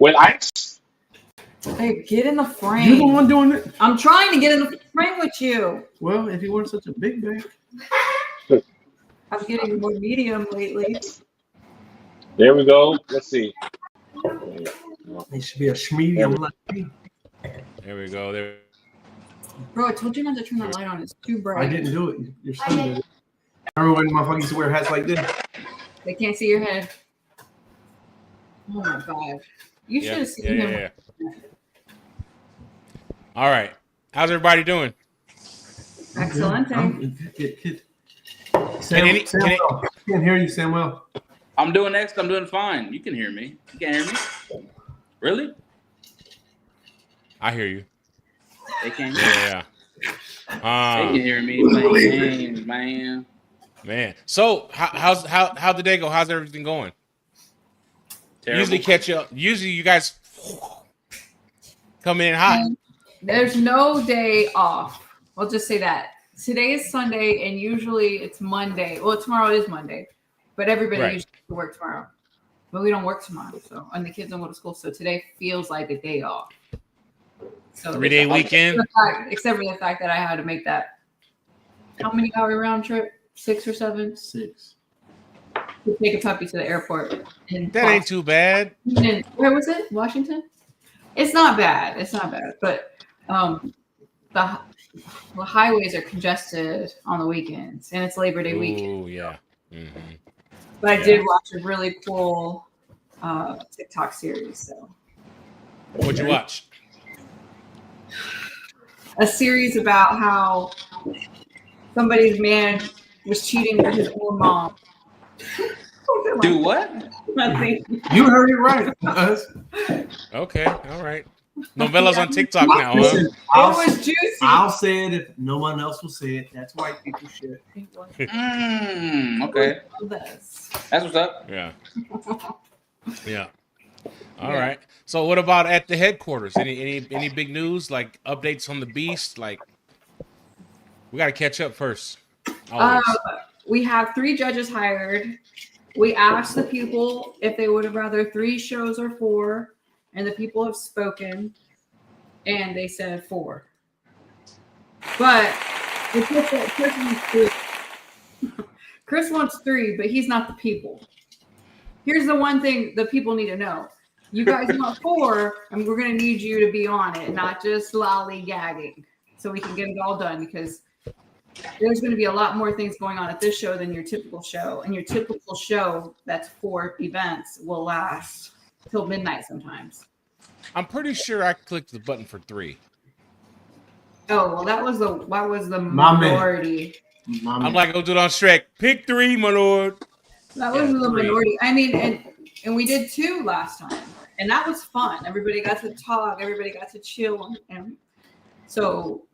With ice? Hey, get in the frame. You're the one doing it. I'm trying to get in the frame with you. Well, if you weren't such a big bag. I'm getting more medium lately. There we go. Let's see. It should be a medium like me. There we go. There. Bro, I told you not to turn that light on. It's too bright. I didn't do it. Your son did it. I remember when motherfuckers used to wear hats like this. They can't see your head. Oh my god. You should have seen him. Yeah. All right. How's everybody doing? Excellent. Samuel. Can't hear you, Samuel. I'm doing next. I'm doing fine. You can hear me. You can't hear me? Really? I hear you. They can't hear me. Yeah. They can hear me playing games, man. Man. So how'd the day go? How's everything going? Terrible. Usually catch up. Usually you guys come in hot. There's no day off. We'll just say that. Today is Sunday, and usually it's Monday. Well, tomorrow is Monday, but everybody usually has to work tomorrow. But we don't work tomorrow, and the kids don't go to school. So today feels like a day off. So 3-day weekend. Except for the fact that I had to make that. How many hour round trip? 6 or 7? 6. To take a puppy to the airport. That ain't too bad. And where was it? Washington? It's not bad. It's not bad. But the highways are congested on the weekends, and it's Labor Day weekend. Oh yeah. Mm-hmm. But I did watch a really cool TikTok series. So What'd you watch? A series about how somebody's man was cheating with his own mom. Do what? Nothing. You heard it right. Okay, all right. Novella's on TikTok now, huh? Listen, It was juicy. I'll say it if no one else will say it. That's white people shit. Okay. That's what's up. Yeah. Yeah. All right. So what about at the headquarters? Any big news, like updates on the beast? Like, we got to catch up first. We have 3 judges hired. We asked the people if they would have rather 3 shows or 4, and the people have spoken, and they said 4. But Chris wants 3, but he's not the people. Here's the one thing the people need to know. You guys want 4, and we're going to need you to be on it, not just lollygagging, so we can get it all done, because there's going to be a lot more things going on at this show than your typical show. And your typical show, that's 4 events, will last till midnight sometimes. I'm pretty sure I clicked the button for 3. Oh, well, that was the minority. I'm like, go do it on Shrek. Pick 3, my lord. That was the minority. I mean, and we did 2 last time, and that was fun. Everybody got to talk. Everybody got to chill, and so.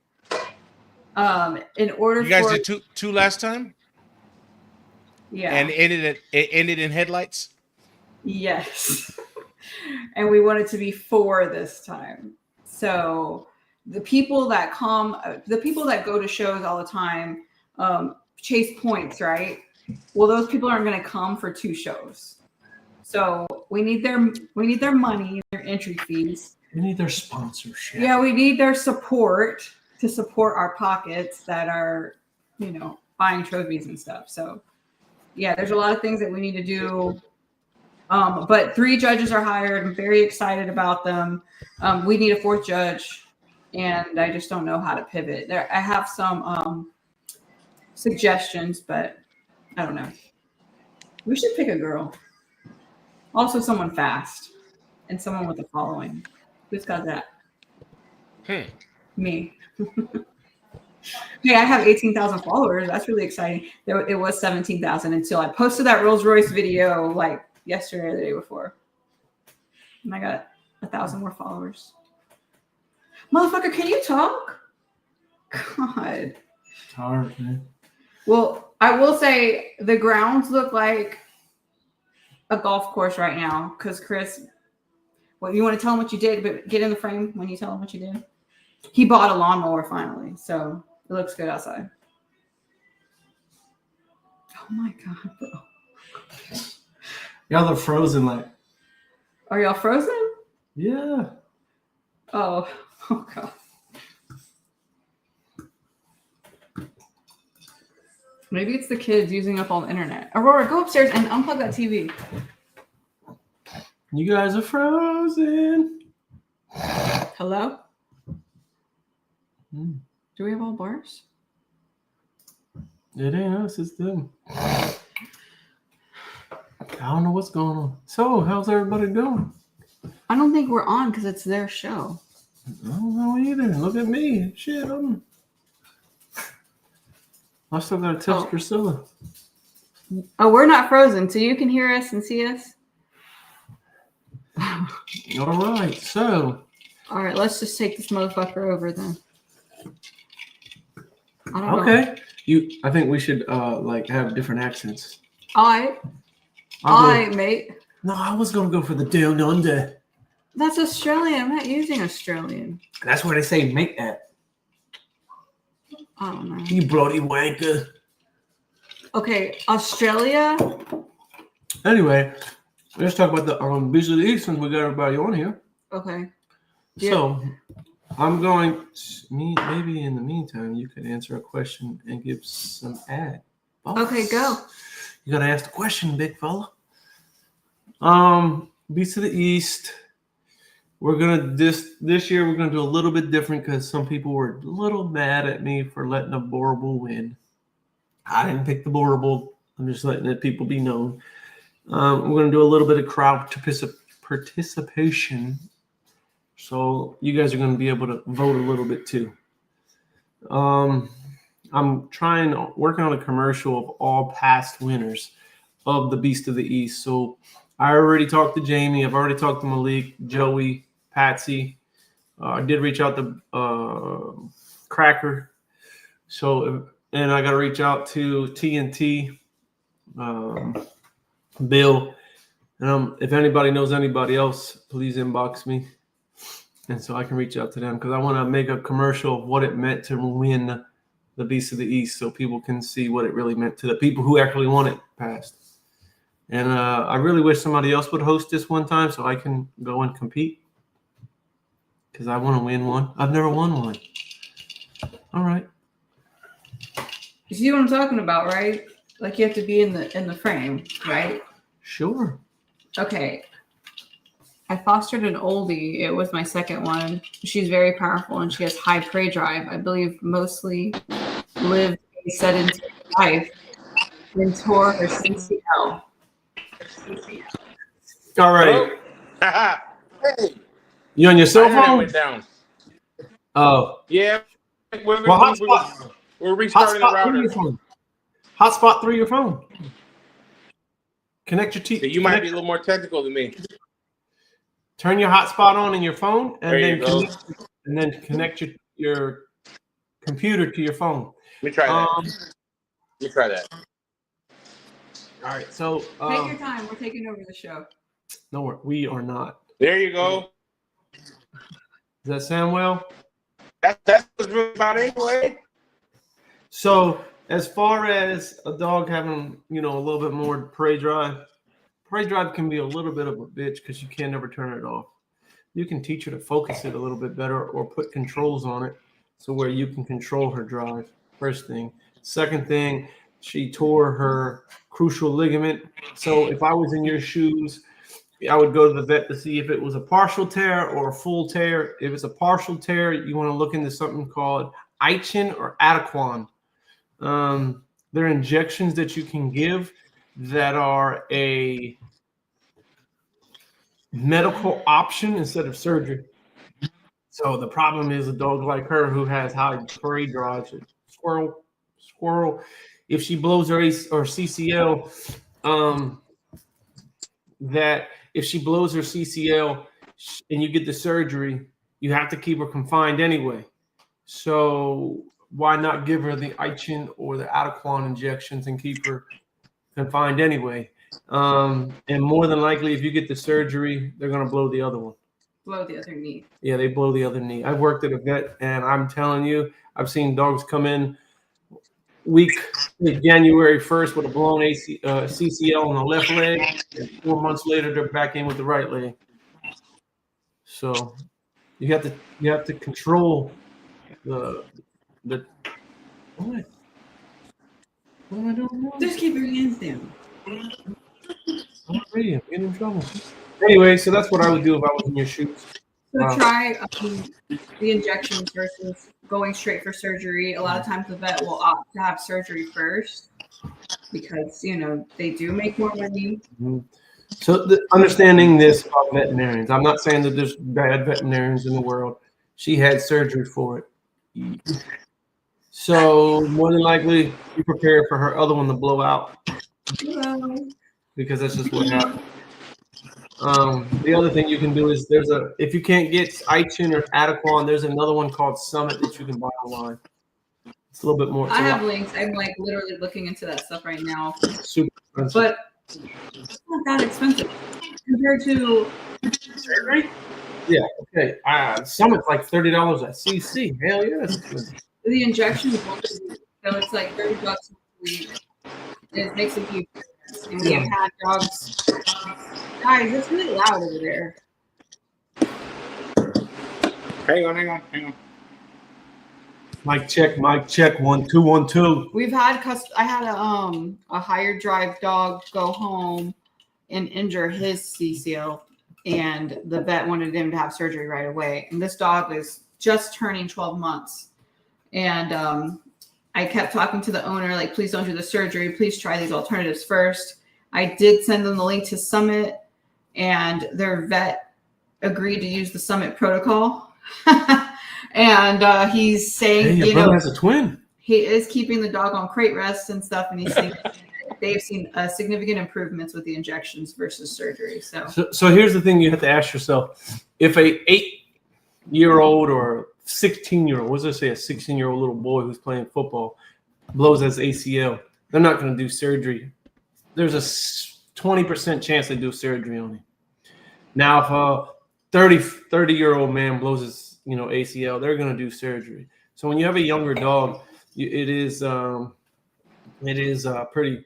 In order you guys did two last time? Yeah. And it ended in headlights? Yes. And we want it to be 4 this time. So the people that go to shows all the time chase points, right? Well, those people aren't going to come for 2 shows. So we need their money, their entry fees. We need their sponsorship. Yeah, we need their support to support our pockets that are, buying trophies and stuff. So, yeah, there's a lot of things that we need to do. But 3 judges are hired. I'm very excited about them. We need a 4th judge, and I just don't know how to pivot. I have some suggestions, but I don't know. We should pick a girl. Also, someone fast and someone with a following. Who's got that? Me. Hey, I have 18,000 followers. That's really exciting. It was 17,000 until I posted that Rolls Royce video like yesterday or the day before. And I got 1,000 more followers. Motherfucker, can you talk? God. It's hard, man. Well, I will say the grounds look like a golf course right now because Chris, you want to tell him what you did, but get in the frame when you tell him what you did? He bought a lawnmower finally, so it looks good outside. Oh my God, bro. Y'all are frozen like. Are y'all frozen? Yeah. Oh God. Maybe it's the kids using up all the internet. Aurora, go upstairs and unplug that TV. You guys are frozen. Hello? Hmm. Do we have all bars? It ain't us, it's them. I don't know what's going on. So, how's everybody doing? I don't think we're on because it's their show. I don't know either. Look at me. Shit, I still gotta text Priscilla. Oh, we're not frozen, so you can hear us and see us? All right, so. All right, let's just take this motherfucker over then. I don't know. Okay. I think we should like have different accents. I, mate. No, I was gonna go for the down under. That's Australian. I'm not using Australian. That's where they say make that. I don't know. You bloody wanker. Okay, Australia. Anyway, let's talk about the Beast of the East since we got everybody on here. Okay. So I'm going maybe in the meantime you could answer a question and give some ad. Okay, go. You gotta ask the question, big fella. Beast of the East. We're gonna this year we're gonna do a little bit different because some people were a little mad at me for letting a Boerboel win. I didn't pick the Boerboel. I'm just letting it people be known. We're gonna do a little bit of crowd participation. So you guys are going to be able to vote a little bit too. I'm working on a commercial of all past winners of the Beast of the East. So I already talked to Jamie. I've already talked to Malik, Joey, Patsy. I did reach out to Cracker. So, and I got to reach out to TNT, Bill. And if anybody knows anybody else, please inbox me. And so I can reach out to them because I want to make a commercial of what it meant to win the Beast of the East so people can see what it really meant to the people who actually won it past. And I really wish somebody else would host this one time so I can go and compete because I want to win one. I've never won one. All right. You see what I'm talking about, right? Like you have to be in the frame, right? Sure. Okay. I fostered an oldie. It was my second one. She's very powerful and she has high prey drive. I believe mostly lived a sedentary life and tore her CCL. All right. Hey, You on your cell internet phone? went down. Oh. Yeah, we're restarting the router. Hotspot through your phone. Connect your So you might be a little more technical than me. Turn your hotspot on in your phone, and There connect your computer to your phone. Let me try that. All right, so Take your time. We're taking over the show. no, we are not. There you go. Does that sound well? That's what's really about anyway. So as far as a dog having, a little bit more prey drive can be a little bit of a bitch because you can never turn it off. You can teach her to focus it a little bit better or put controls on it so where you can control her drive. First thing. Second thing, she tore her crucial ligament. So if I was in your shoes, I would go to the vet to see if it was a partial tear or a full tear. If it's a partial tear, you want to look into something called Ichin or Adequan. They're injections that you can give that are a medical option instead of surgery. So the problem is a dog like her who has high prey drive, squirrel. If she blows her CCL, that if she blows her CCL and you get the surgery, you have to keep her confined anyway. So why not give her the Ichin or the Adequan injections and keep her confined anyway? And more than likely, if you get the surgery, they're going to blow the other one. Blow the other knee. Yeah, they blow the other knee. I've worked at a vet, and I'm telling you, I've seen dogs come in January 1st with a blown CCL on the left leg, and 4 months later, they're back in with the right leg. So you have to control the what? What am I doing wrong? Just keep your hands down. I'm ready. I'm getting in trouble. Anyway, so that's what I would do if I was in your shoes. So Wow. try the injections versus going straight for surgery. A lot of times the vet will opt to have surgery first because, you know, they do make more money. Mhm. So understanding this about veterinarians, I'm not saying that there's bad veterinarians in the world. She had surgery for it. So more than likely, be prepared for her other one to blow out because that's just what happened. The other thing you can do is if you can't get Ichin or Adequan, there's another one called Summit that you can buy online. It's a little bit more. I have links. I'm like literally looking into that stuff right now. Super expensive. But it's not that expensive compared to surgery. Yeah. Okay. Summit's like $30 at CC. Hell yeah, that's expensive. the injections. So it's like $30 a week. And it makes a huge difference. And we have had dogs. Guys, it's really loud over there. Hang on. Mic check. 1 2 1 2. We've had I had a higher drive dog go home and injure his CCL, and the vet wanted him to have surgery right away. And this dog is just turning 12 months. And I kept talking to the owner, like, please don't do the surgery. Please try these alternatives first. I did send them the link to Summit, and their vet agreed to use the Summit protocol. And he's saying, hey, your brother has a twin. He is keeping the dog on crate rest and stuff, and he's saying they've seen significant improvements with the injections versus surgery. So here's the thing you have to ask yourself: if a 8-year-old or 16-year-old, what does it say, a 16-year-old little boy who's playing football blows his ACL, they're not going to do surgery. There's a 20% chance they do surgery on him. Now, if a 30-year-old man blows his ACL, they're going to do surgery. So when you have a younger dog, it is pretty.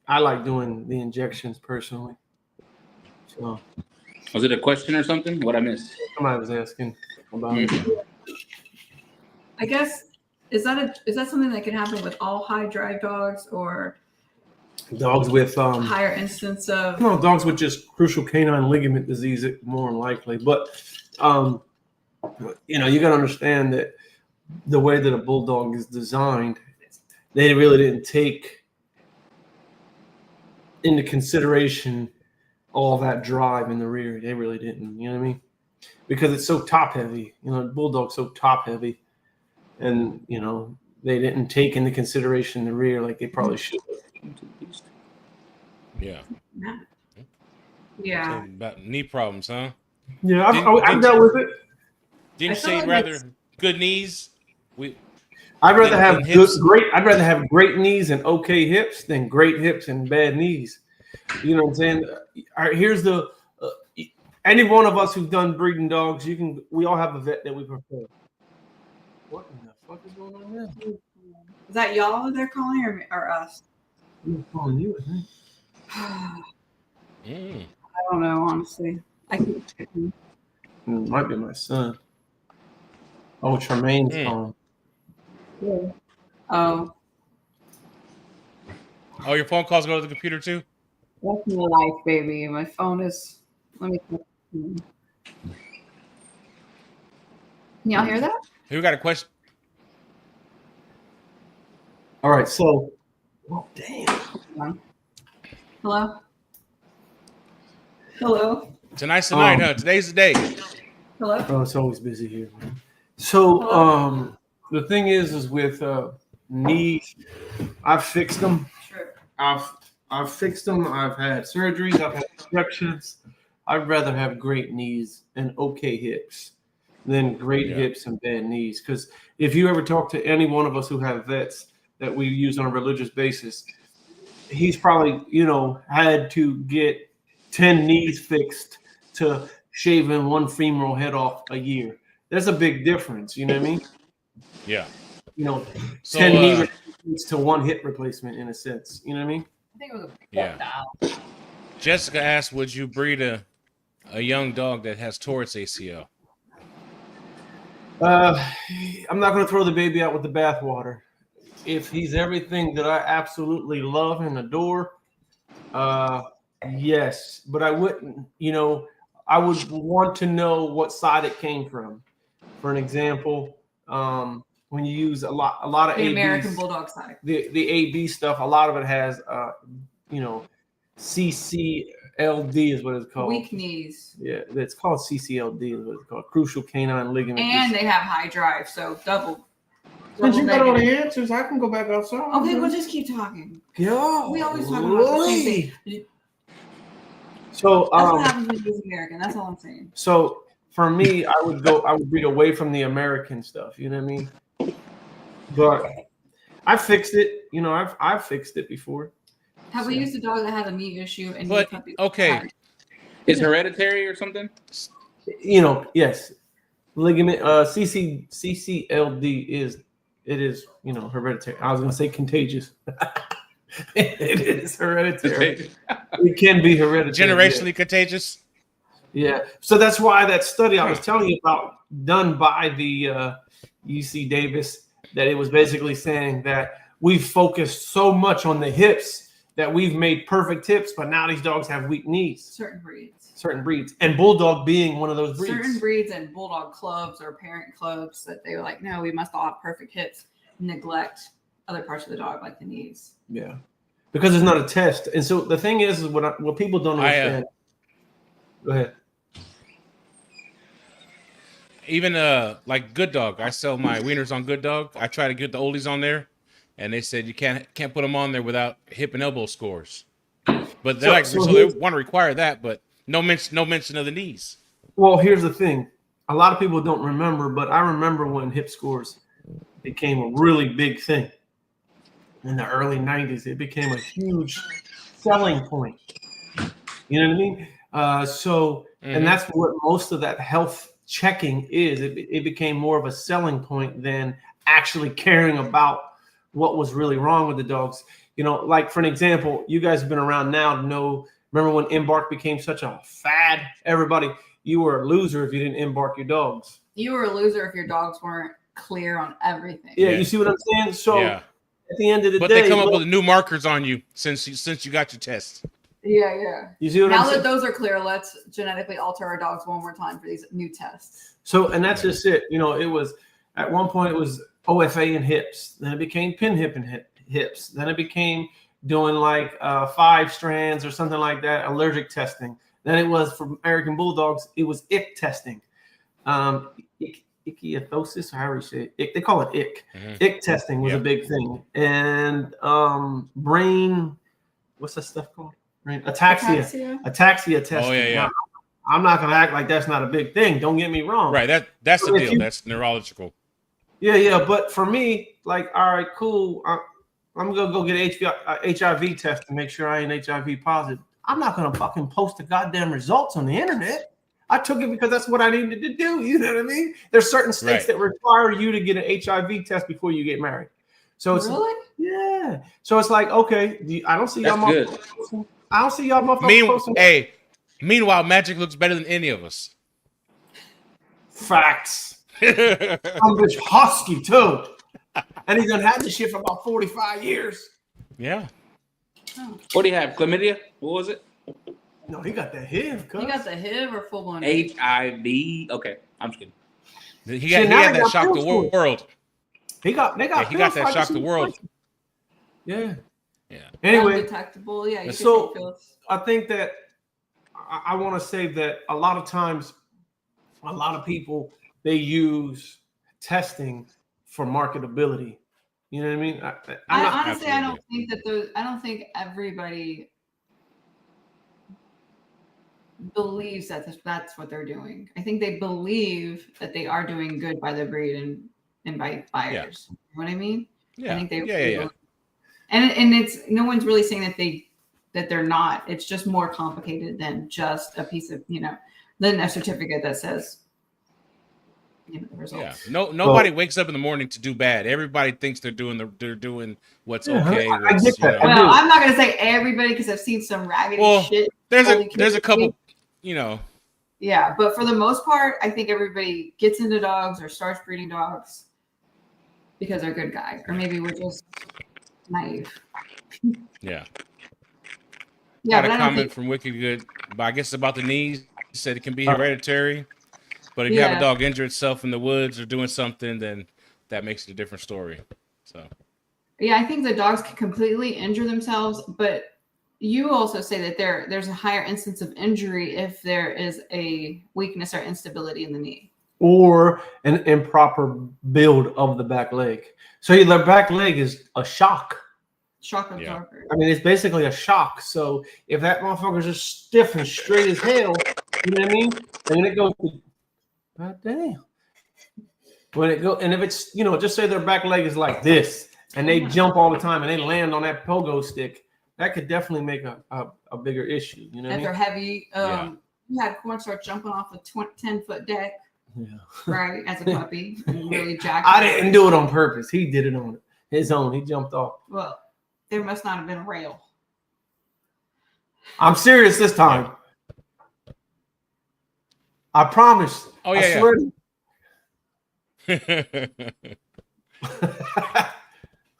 I like doing the injections personally. So, was it a question or something? What I missed? Somebody was asking about it. I guess is that something that can happen with all high drive dogs or dogs with higher instance of dogs with just crucial canine ligament disease, more than likely. But you got to understand that the way that a bulldog is designed, they really didn't take into consideration all that drive in the rear. They really didn't, you know what I mean? Because it's so top heavy, bulldog's so top heavy, and they didn't take into consideration the rear like they probably should. Yeah. Yeah. About knee problems, huh? Yeah, I've dealt with it. Didn't you say you'd rather good knees? I'd rather have great knees and okay hips than great hips and bad knees. You know what I'm saying? All right, here's the any one of us who've done breeding dogs, we all have a vet that we prefer. What in the fuck is going on there? Is that y'all they're calling or us? I'm calling you, I think. I don't know, honestly. It might be my son. Oh, Tremaine's calling. Yeah. Oh, your phone calls go to the computer too? that's my life, baby. My phone is. Let me. Can y'all hear that? Hey, we got a question. All right, so. Oh, damn. Hello. Hello. Tonight's the night, huh? Today's the day. Hello. Oh, it's always busy here. So, the thing is with knees, I've fixed them. Sure. I've fixed them. I've had surgeries. I've had injections. I'd rather have great knees and okay hips than great hips and bad knees. Because if you ever talk to any one of us who have vets that we use on a religious basis, he's probably, had to get 10 knees fixed to shaving one femoral head off a year. There's a big difference. You know what I mean? Yeah. 10 knee replacements to one hip replacement in a sense. You know what I mean? I think it was Jessica asked, would you breed a young dog that has torn its ACL? I'm not going to throw the baby out with the bathwater. If he's everything that I absolutely love and adore, yes, but I wouldn't, I would want to know what side it came from. For an example, when you use a lot of The AB, American Bulldog side. the AB stuff, a lot of it has, CCLD is what it's called. Weak knees. Yeah, it's called CCLD is what it's called. Crucial canine ligament. And they have high drive, so double. Since you got all the negative. answers, I can go back outside. Okay, we'll just keep talking. Yeah. We always talk about the same thing. So That's what happens when you use American. That's all I'm saying. So for me, I would read away from the American stuff. You know what I mean? But I fixed it. I've fixed it before. Have we used a dog that had a knee issue? And But okay, Is hereditary or something? Yes, ligament CCLD is hereditary. I was gonna say contagious. It is hereditary. It can be hereditary. generationally contagious. Yeah. So that's why that study I was telling you about, done by the UC Davis, that it was basically saying that we've focused so much on the hips that we've made perfect hips, but now these dogs have weak knees. certain breeds. And Bulldog being one of those breeds. Certain breeds and Bulldog clubs or parent clubs that they were like, no, we must all have perfect hips, neglect other parts of the dog like the knees. Yeah. Because it's not a test. And so the thing is what people don't understand. Go ahead. Even like Good Dog, I sell my wieners on Good Dog. I try to get the oldies on there, and they said you can't put them on there without hip and elbow scores. But they're so they want to require that, but no mention of the knees. Well, here's the thing: a lot of people don't remember, but I remember when hip scores became a really big thing in the early '90s. It became a huge selling point. You know what I mean? And that's what most of that health checking is. It became more of a selling point than actually caring about what was really wrong with the dogs. Like for an example, you guys have been around now to know. Remember when embark became such a fad? Everybody, you were a loser if you didn't embark your dogs. You were a loser if your dogs weren't clear on everything. Yeah, you see what I'm saying? So at the end of the day, but they come up with new markers on you since you got your test. Yeah. You see what now I'm saying? that those are clear, let's genetically alter our dogs one more time for these new tests. So, and that's just it. It was at one point it was OFA and hips. Then it became pin hip and hips. Then it became doing like 5 strands or something like that, allergic testing. Then it was for American Bulldogs, it was ick testing. Ichthyosis, or however you say it. They call it ick. Ick testing was a big thing. And brain, what's that stuff called? Ataxia testing. Oh, yeah. Now, I'm not going to act like that's not a big thing. Don't get me wrong. Right. That's the deal. That's neurological. Yeah. But for me, like, all right, cool. I'm going to go get an HIV test to make sure I ain't HIV positive. I'm not going to fucking post the goddamn results on the internet. I took it because that's what I needed to do. You know what I mean? There's certain states that require you to get an HIV test before you get married. So it's yeah. So it's like, okay, I don't see y'all motherfuckers. I don't see y'all motherfuckers. Meanwhile, Magic looks better than any of us. Facts. I'm bitch husky too, and he's done had this shit for about 45 years. Yeah. What do you have? Chlamydia? What was it? No, he got the HIV. You got the HIV or full blown HIV. Okay, I'm just kidding. He had that shock the world. He got that shock the world. Yeah. Anyway, undetectable. Yeah. So I think that I want to say that a lot of times, a lot of people, they use testing for marketability. You know what I mean? Honestly, I don't think that I don't think everybody believes that that's what they're doing. I think they believe that they are doing good by the breed and by buyers. You know what I mean? Yeah. I think they yeah. And it's no one's really saying that they're not. It's just more complicated than just a piece of, than a certificate that says the results. Yeah. Nobody wakes up in the morning to do bad. Everybody thinks they're doing what's okay. I get that. Well, I'm not gonna say everybody because I've seen some raggedy shit. There's a couple, Yeah, but for the most part, I think everybody gets into dogs or starts breeding dogs because they're good guys, or maybe we're just naive. Yeah. Yeah, Got a but I don't comment think. from Wicked Good, but I guess about the knees. He said it can be Oh. hereditary, but if you have a Yeah. dog injure itself in the woods or doing something, then that makes it a different story. So Yeah, I think the dogs can completely injure themselves, but you also say that there's a higher instance of injury if there is a weakness or instability in the knee. Or an improper build of the back leg. So the back leg is a shock. Shock absorber. I mean, it's basically a shock. So if that motherfucker's just stiff and straight as hell, you know what I mean? And then it goes, God damn. When it go, and if it's, you know, just say their back leg is like this, and they jump all the time, and they land on that pogo stick, that could definitely make a bigger issue. You know what I If they're mean? heavy, Yeah. you had Cornstarch jumping off a 10-foot deck, Yeah. right, as a puppy, and really jacked. I didn't do it on purpose. He did it on his own. He jumped off. Well, there must not have been a rail. I'm serious this time. I promise. Oh, I yeah, swear.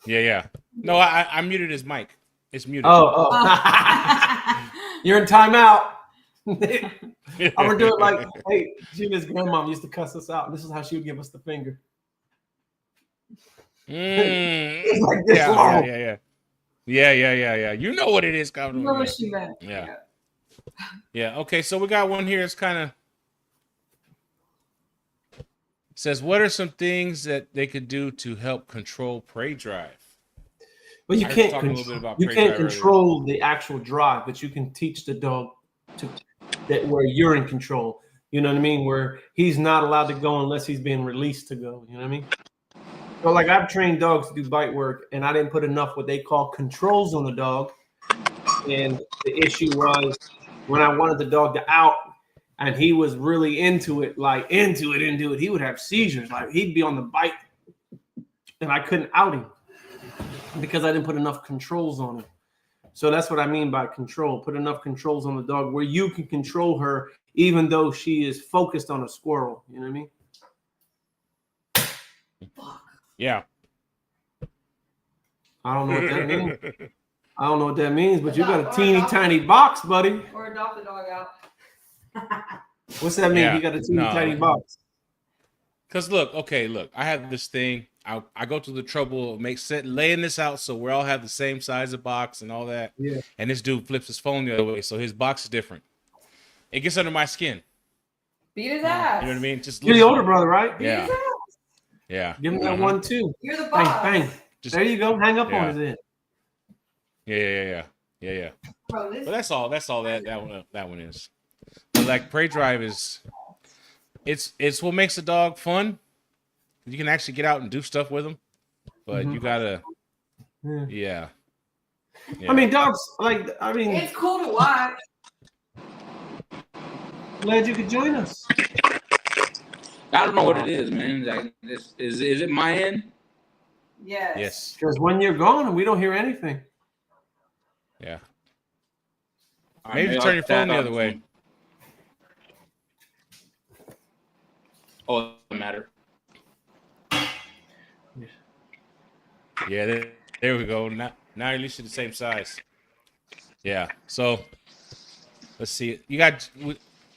yeah. No, I muted his mic. It's muted. Oh. Oh. You're in timeout. I'm gonna do it like, hey, Gina's grandmom used to cuss us out. This is how she would give us the finger. It's like this long. Yeah. You know what it is, You Calvin. know what she meant. Yeah. Okay, so we got one here. It's kind of says, what are some things that they could do to help control prey drive? Well, you I was can't talking a little bit about you prey can't drive control the actual drive, but you can teach the dog to that where you're in control. You know what I mean? Where he's not allowed to go unless he's being released to go. You know what I mean? So, like, I've trained dogs to do bite work, and I didn't put enough what they call controls on the dog. And the issue was when I wanted the dog to out, and he was really into it, like into it, he would have seizures. Like, he'd be on the bite, and I couldn't out him because I didn't put enough controls on him. So that's what I mean by control. Put enough controls on the dog where you can control her, even though she is focused on a squirrel. You know what I mean? Yeah. I don't know what that means. I don't know what that means, but you got a teeny tiny box, buddy. Or adopt the dog out. What's that mean? Yeah, You got a teeny no. tiny box. Because look, I have this thing. I go through the trouble of laying this out so we all have the same size of box and all that. Yeah. And this dude flips his phone the other way, so his box is different. It gets under my skin. Beat his ass. You know what I mean? Just You're the older brother, right? Beat Yeah. his ass. Yeah. Give him that 1-2. You're the Bang, boss. bang. Just- There you go. Hang up Yeah. on his head. Yeah. Bro, this But that's all that one is. But like prey drive is it's what makes a dog fun. You can actually get out and do stuff with them. But you gotta yeah. I mean, dogs, it's cool to watch. glad you could join us. I don't know what it is, man. Like, is it my end? Yes. Because when you're gone and we don't hear anything. Yeah. All right, Maybe I'll turn your phone tap the out other way. Oh, it doesn't matter. Yeah, there we go. Now at least you're the same size. Yeah. So let's see. You got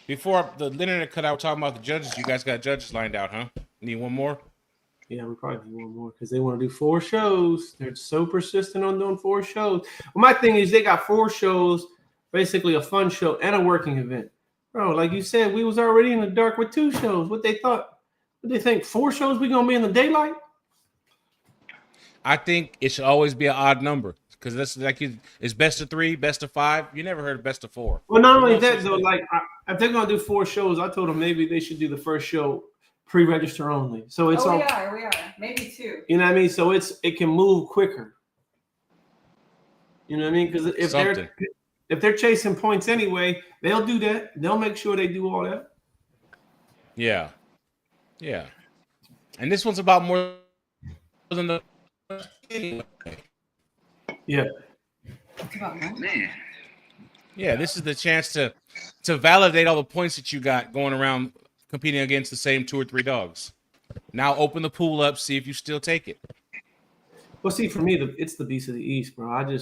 before the internet cut out. We're talking about the judges. You guys got judges lined out, huh? Need one more? Yeah, we probably need one more because they want to do 4 shows. They're so persistent on doing 4 shows. Well, my thing is they got 4 shows, basically a fun show and a working event. Bro, like you said, we was already in the dark with 2 shows. What they think 4 shows we gonna be in the daylight? I think it should always be an odd number because that's like it's best of 3, best of 5. You never heard of best of 4. Well, not only that though, like if they're gonna do 4 shows, I told them maybe they should do the first show pre-register only. So it's we are. Maybe 2. You know what I mean? So it can move quicker. You know what I mean? Because if they're chasing points anyway, they'll do that. They'll make sure they do all that. Yeah. And this one's about more than the Yeah. Man. Yeah, this is the chance to validate all the points that you got going around competing against the same 2 or 3 dogs. Now open the pool up, see if you still take it. Well, see, for me, it's the Beast of the East, bro.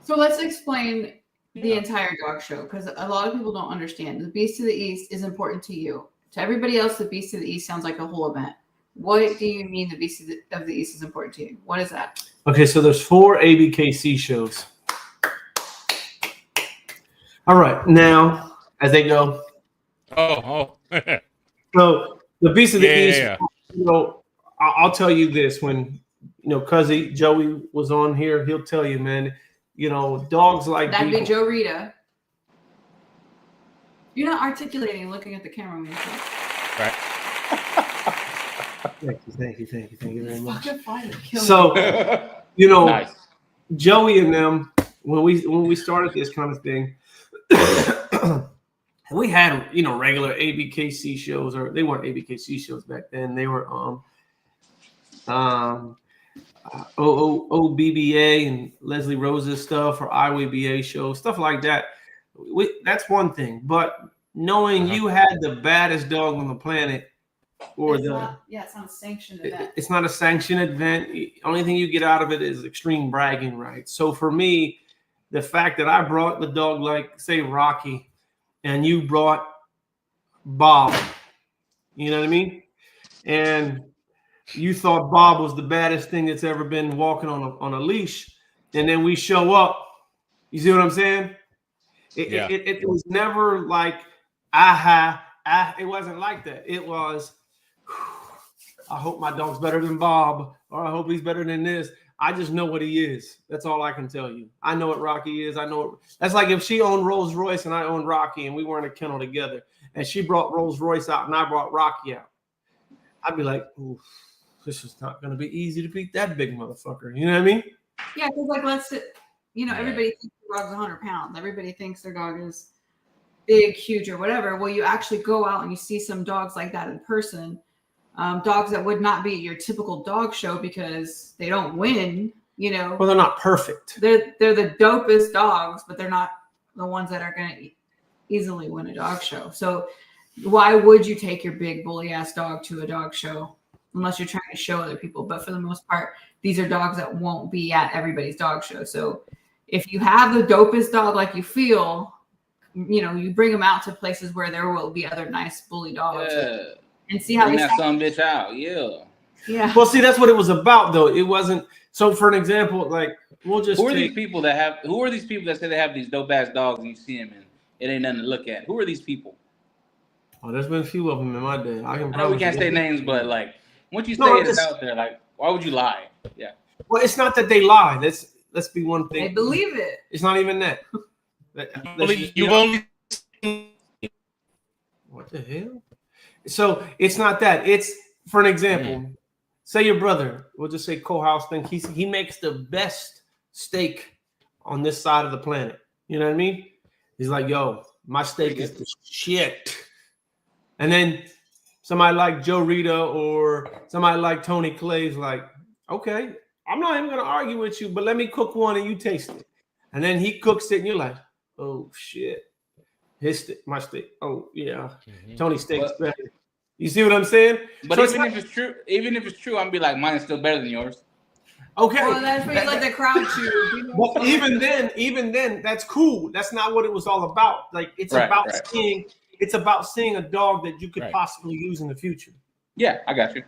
So let's explain the entire dog show, because a lot of people don't understand. The Beast of the East is important to you. To everybody else, the Beast of the East sounds like a whole event. What do you mean the Beast of the East is important to you? What is that? Okay, so there's 4 ABKC shows. All right, now as they go. Oh. So the Beast of the East. Yeah. You know, I'll tell you this: when Cuzzy Joey was on here, he'll tell you, man. Dogs like That'd be Joe Rita. You're not articulating and looking at the camera when you talk. Right. Thank you very much. So, So, Nice. Joey and them, when we started this kind of thing, we had regular ABKC shows, or they weren't ABKC shows back then. They were OBBA and Leslie Rose's stuff, or IWBA shows, stuff like that. That's one thing, but knowing you had the baddest dog on the planet, or it's not a sanctioned event. it's not a sanctioned event. The only thing you get out of it is extreme bragging rights. So for me, the fact that I brought the dog, like say Rocky, and you brought Bob, you know what I mean, and you thought Bob was the baddest thing that's ever been walking on a leash, and then we show up. You see what I'm saying? It was never like, it wasn't like that. It was, I hope my dog's better than Bob, or I hope he's better than this. I just know what he is. That's all I can tell you. I know what Rocky is. I know it. That's like if she owned Rolls Royce and I owned Rocky, and we were in a kennel together, and she brought Rolls Royce out and I brought Rocky out. I'd be like, oof, this is not going to be easy to beat that big motherfucker. You know what I mean? Yeah, because everybody thinks their dog's 100 pounds. Everybody thinks their dog is big, huge, or whatever. Well, you actually go out and you see some dogs like that in person. Dogs that would not be at your typical dog show because they don't win. Well, they're not perfect. They're the dopest dogs, but they're not the ones that are going to easily win a dog show. So why would you take your big bully ass dog to a dog show unless you're trying to show other people? But for the most part, these are dogs that won't be at everybody's dog show. So if you have the dopest dog like you feel, you bring them out to places where there will be other nice bully dogs. Yeah. And see how Bring they that some bitch out. Yeah. Well, see, that's what it was about, though. It wasn't. So, for an example, like we'll just. Who are these people that say they have these dope ass dogs and you see them and it ain't nothing to look at? Who are these people? Oh, there's been a few of them in my day. I know we can't say names, but like once you say it's out there, like why would you lie? Yeah. Well, it's not that they lie. Let's be one thing. They believe it. It's not even that. You've only. What the hell? So it's not that. It's, for an example, say your brother, we'll just say Cohouse thing. He makes the best steak on this side of the planet. You know what I mean? He's like, yo, my steak is the shit. And then somebody like Joe Rita or somebody like Tony Clay's like, okay, I'm not even going to argue with you, but let me cook one and you taste it. And then he cooks it and you're like, oh, shit. My steak. Oh, yeah. Tony's steak's better. You see what I'm saying? But so if it's true, I'm gonna be like, mine is still better than yours. Okay. Well, that's where you let the crowd choose. But even then, that's cool. That's not what it was all about. Like it's about seeing a dog that you could possibly use in the future. Yeah, I got you.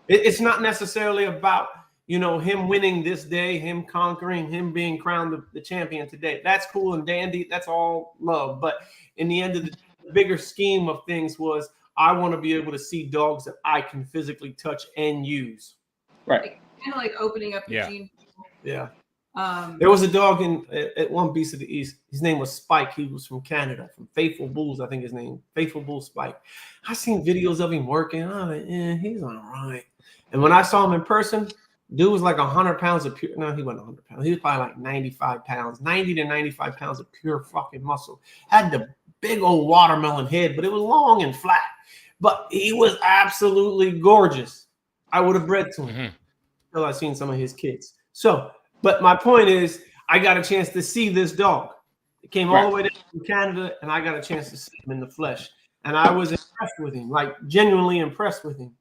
It's not necessarily about him winning this day, him conquering, him being crowned the champion today. That's cool and dandy. That's all love. But in the end of the bigger scheme of things was, I want to be able to see dogs that I can physically touch and use. Right. Kind of like opening up your gene. Yeah. There was a dog at one Beast of the East. His name was Spike. He was from Canada, from Faithful Bulls, I think his name. Faithful Bull Spike. I seen videos of him working. I was like, he's all right. And when I saw him in person, dude was like 100 pounds of pure. No, he wasn't 100 pounds. He was probably like 95 pounds, 90 to 95 pounds of pure fucking muscle. Had the big old watermelon head, but it was long and flat. But he was absolutely gorgeous. I would have bred to him until I seen some of his kids. So, but my point is, I got a chance to see this dog. It came all the way down from Canada, and I got a chance to see him in the flesh. And I was impressed with him, like genuinely impressed with him.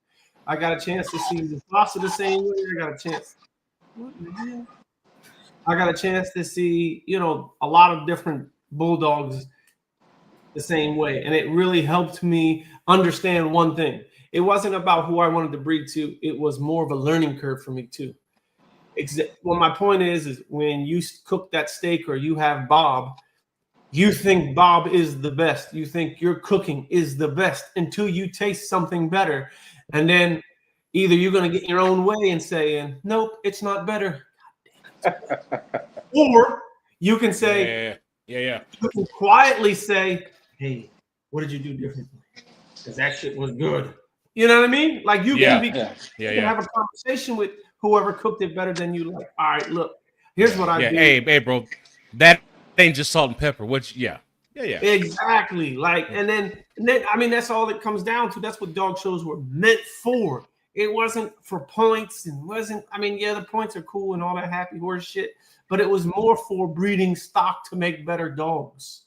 I got a chance to see the Foster the same way. I got a chance. What the hell? I got a chance to see, you know, a lot of different bulldogs the same way. And it really helped me understand one thing. It wasn't about who I wanted to breed to. It was more of a learning curve for me too. Well, my point is when you cook that steak or you have Bob, you think Bob is the best. You think your cooking is the best until you taste something better. And then either you're going to get your own way and say, nope, it's not better. Or you can say, yeah. You can quietly say, hey, what did you do differently? Because that shit was good. You know what I mean? Like you can have a conversation with whoever cooked it better than you. Like, all right, look, here's what I do. Hey, bro, that ain't just salt and pepper. Yeah. Exactly. Like, and then I mean, that's all it comes down to. That's what dog shows were meant for. It wasn't for points and wasn't. I mean, yeah, the points are cool and all that happy horse shit, but it was more for breeding stock to make better dogs.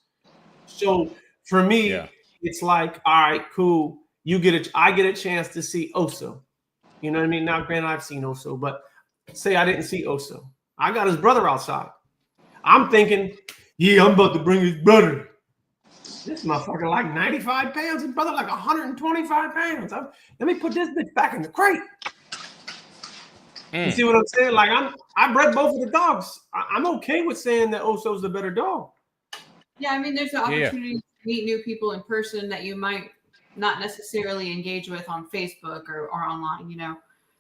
So for me, it's like, all right, cool. I get a chance to see Oso. You know what I mean? Now, granted, I've seen Oso, but say I didn't see Oso. I got his brother outside. I'm thinking, yeah, I'm about to bring his brother. This motherfucker like 95 pounds. His brother like 125 pounds. Let me put this bitch back in the crate. You see what I'm saying? Like I bred both of the dogs. I'm okay with saying that Oso's the better dog. Yeah, I mean, there's the opportunity to meet new people in person that you might not necessarily engage with on Facebook or online, you know.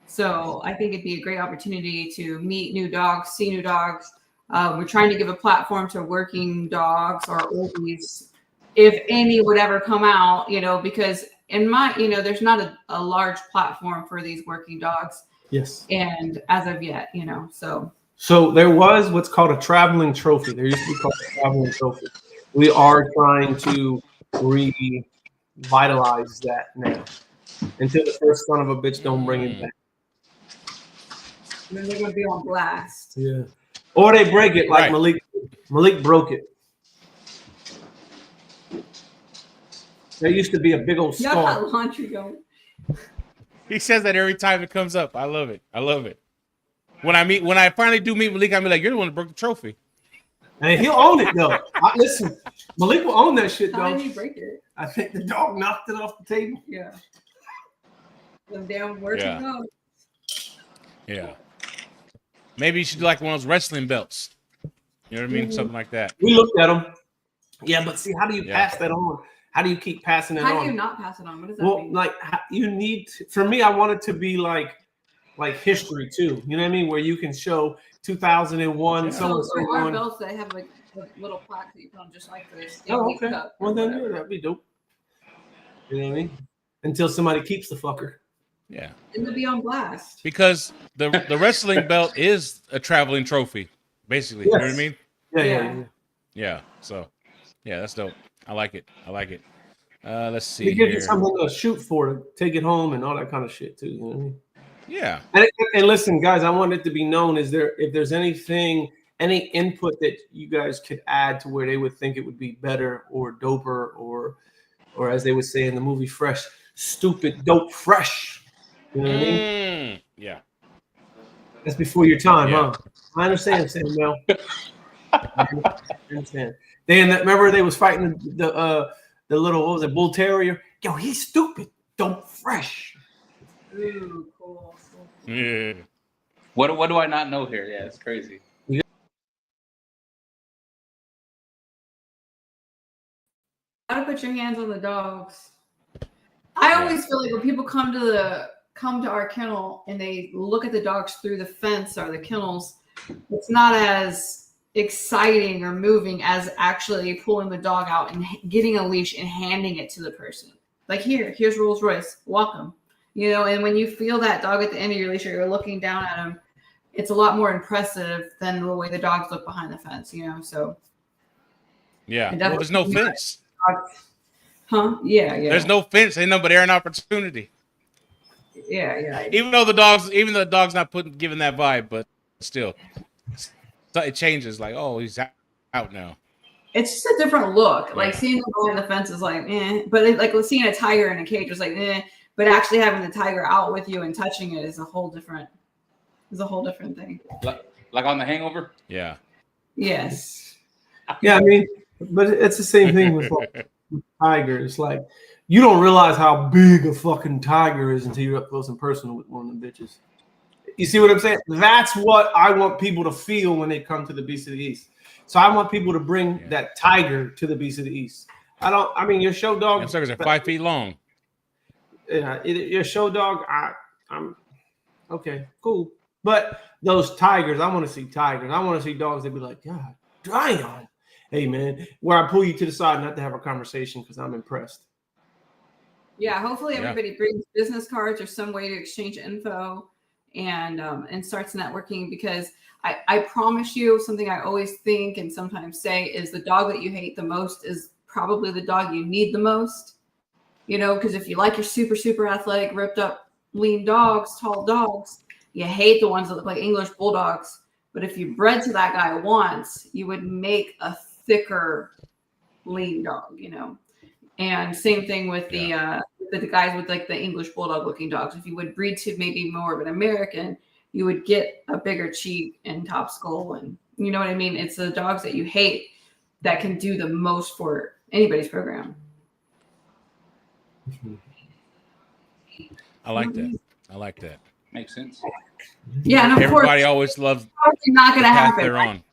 So I think it'd be a great opportunity to meet new dogs, see new dogs. We're trying to give a platform to working dogs or oldies, if any would ever come out, you know, because there's not a large platform for these working dogs. Yes. And as of yet, you know, So there was what's called a traveling trophy. There used to be called a traveling trophy. We are trying to revitalize that now. Until the first son of a bitch don't bring it back. And then they're going to be on blast. Yeah. Or they break it like Malik. Malik broke it. There used to be a big old scar. Y'all got laundry going. He says that every time it comes up. I love it. When I finally do meet Malik, I'm like, you're the one that broke the trophy. And he'll own it though. Listen, Malik will own that shit though. How did he break it? I think the dog knocked it off the table. Yeah. Them damn working dogs. Yeah. Maybe you should do like one of those wrestling belts. You know what I mean? Something like that. We looked at them. Yeah, but see, how do you pass that on? How do you keep passing it on? How do you not pass it on? What does that mean? Like you need to, for me, I want it to be like history too. You know what I mean? Where you can show 2001. So for our belts, they have like a little plaque that you put on just like this. Oh, okay. Well, then that'd be dope. You know what I mean? Until somebody keeps the fucker. Yeah. And they'll be on blast. Because the wrestling belt is a traveling trophy, basically. Yes. You know what I mean? Yeah. So, yeah, that's dope. I like it. Let's see. It gives you something to shoot for, to take it home and all that kind of shit too. You know what I mean? Yeah. And listen, guys, I want it to be known. If there's anything, any input that you guys could add to where they would think it would be better or doper or as they would say in the movie Fresh, stupid, dope, fresh. You know what I mean? Yeah. That's before your time, huh? I understand, Samuel. I understand. Remember they was fighting the little, what was it, bull terrier? Yo, he's stupid, dope, fresh. Ooh, cool. Yeah. What do I not know here? Yeah, it's crazy. How to put your hands on the dogs. I always feel like when people come to our kennel and they look at the dogs through the fence or the kennels, it's not as exciting or moving as actually pulling the dog out and getting a leash and handing it to the person. Like here's Rolls Royce, welcome. You know, and when you feel that dog at the end of your leash or you're looking down at him, it's a lot more impressive than the way the dogs look behind the fence, you know, so. Yeah, well, there's no fence. Huh? Yeah. There's no fence, ain't nobody there an opportunity. Yeah. Even though the dog's not giving that vibe, but still. So it changes like, oh, he's out now. it's just a different look. Yeah. Like seeing them behind the fence is like, eh. But like seeing a tiger in a cage is like, eh. But actually having the tiger out with you and touching it is a whole different thing. Like on The Hangover. Yeah. Yes. Yeah, I mean, but it's the same thing with like tigers. Like, you don't realize how big a fucking tiger is until you're up close and personal with one of them bitches. You see what I'm saying? That's what I want people to feel when they come to the Beast of the East. So I want people to bring that tiger to the Beast of the East. I mean, your show dog. Them suckers are 5 feet long. Yeah, your show dog. I'm okay, cool. But those tigers, I want to see tigers. I want to see dogs that be like, God damn. Hey man, where I pull you to the side not to have a conversation because I'm impressed. Yeah, hopefully everybody brings business cards or some way to exchange info and starts networking, because I promise you, something I always think and sometimes say is the dog that you hate the most is probably the dog you need the most. You know, because if you like your super, super athletic, ripped up, lean dogs, tall dogs, you hate the ones that look like English bulldogs. But if you bred to that guy once, you would make a thicker, lean dog, you know. And same thing with the guys with like the English bulldog looking dogs. If you would breed to maybe more of an American, you would get a bigger cheek and top skull, and you know what I mean. It's the dogs that you hate that can do the most for anybody's program. I like that. I like that. Makes sense. Yeah, and of Everybody course, always loves it's not going to the path happen. they're on.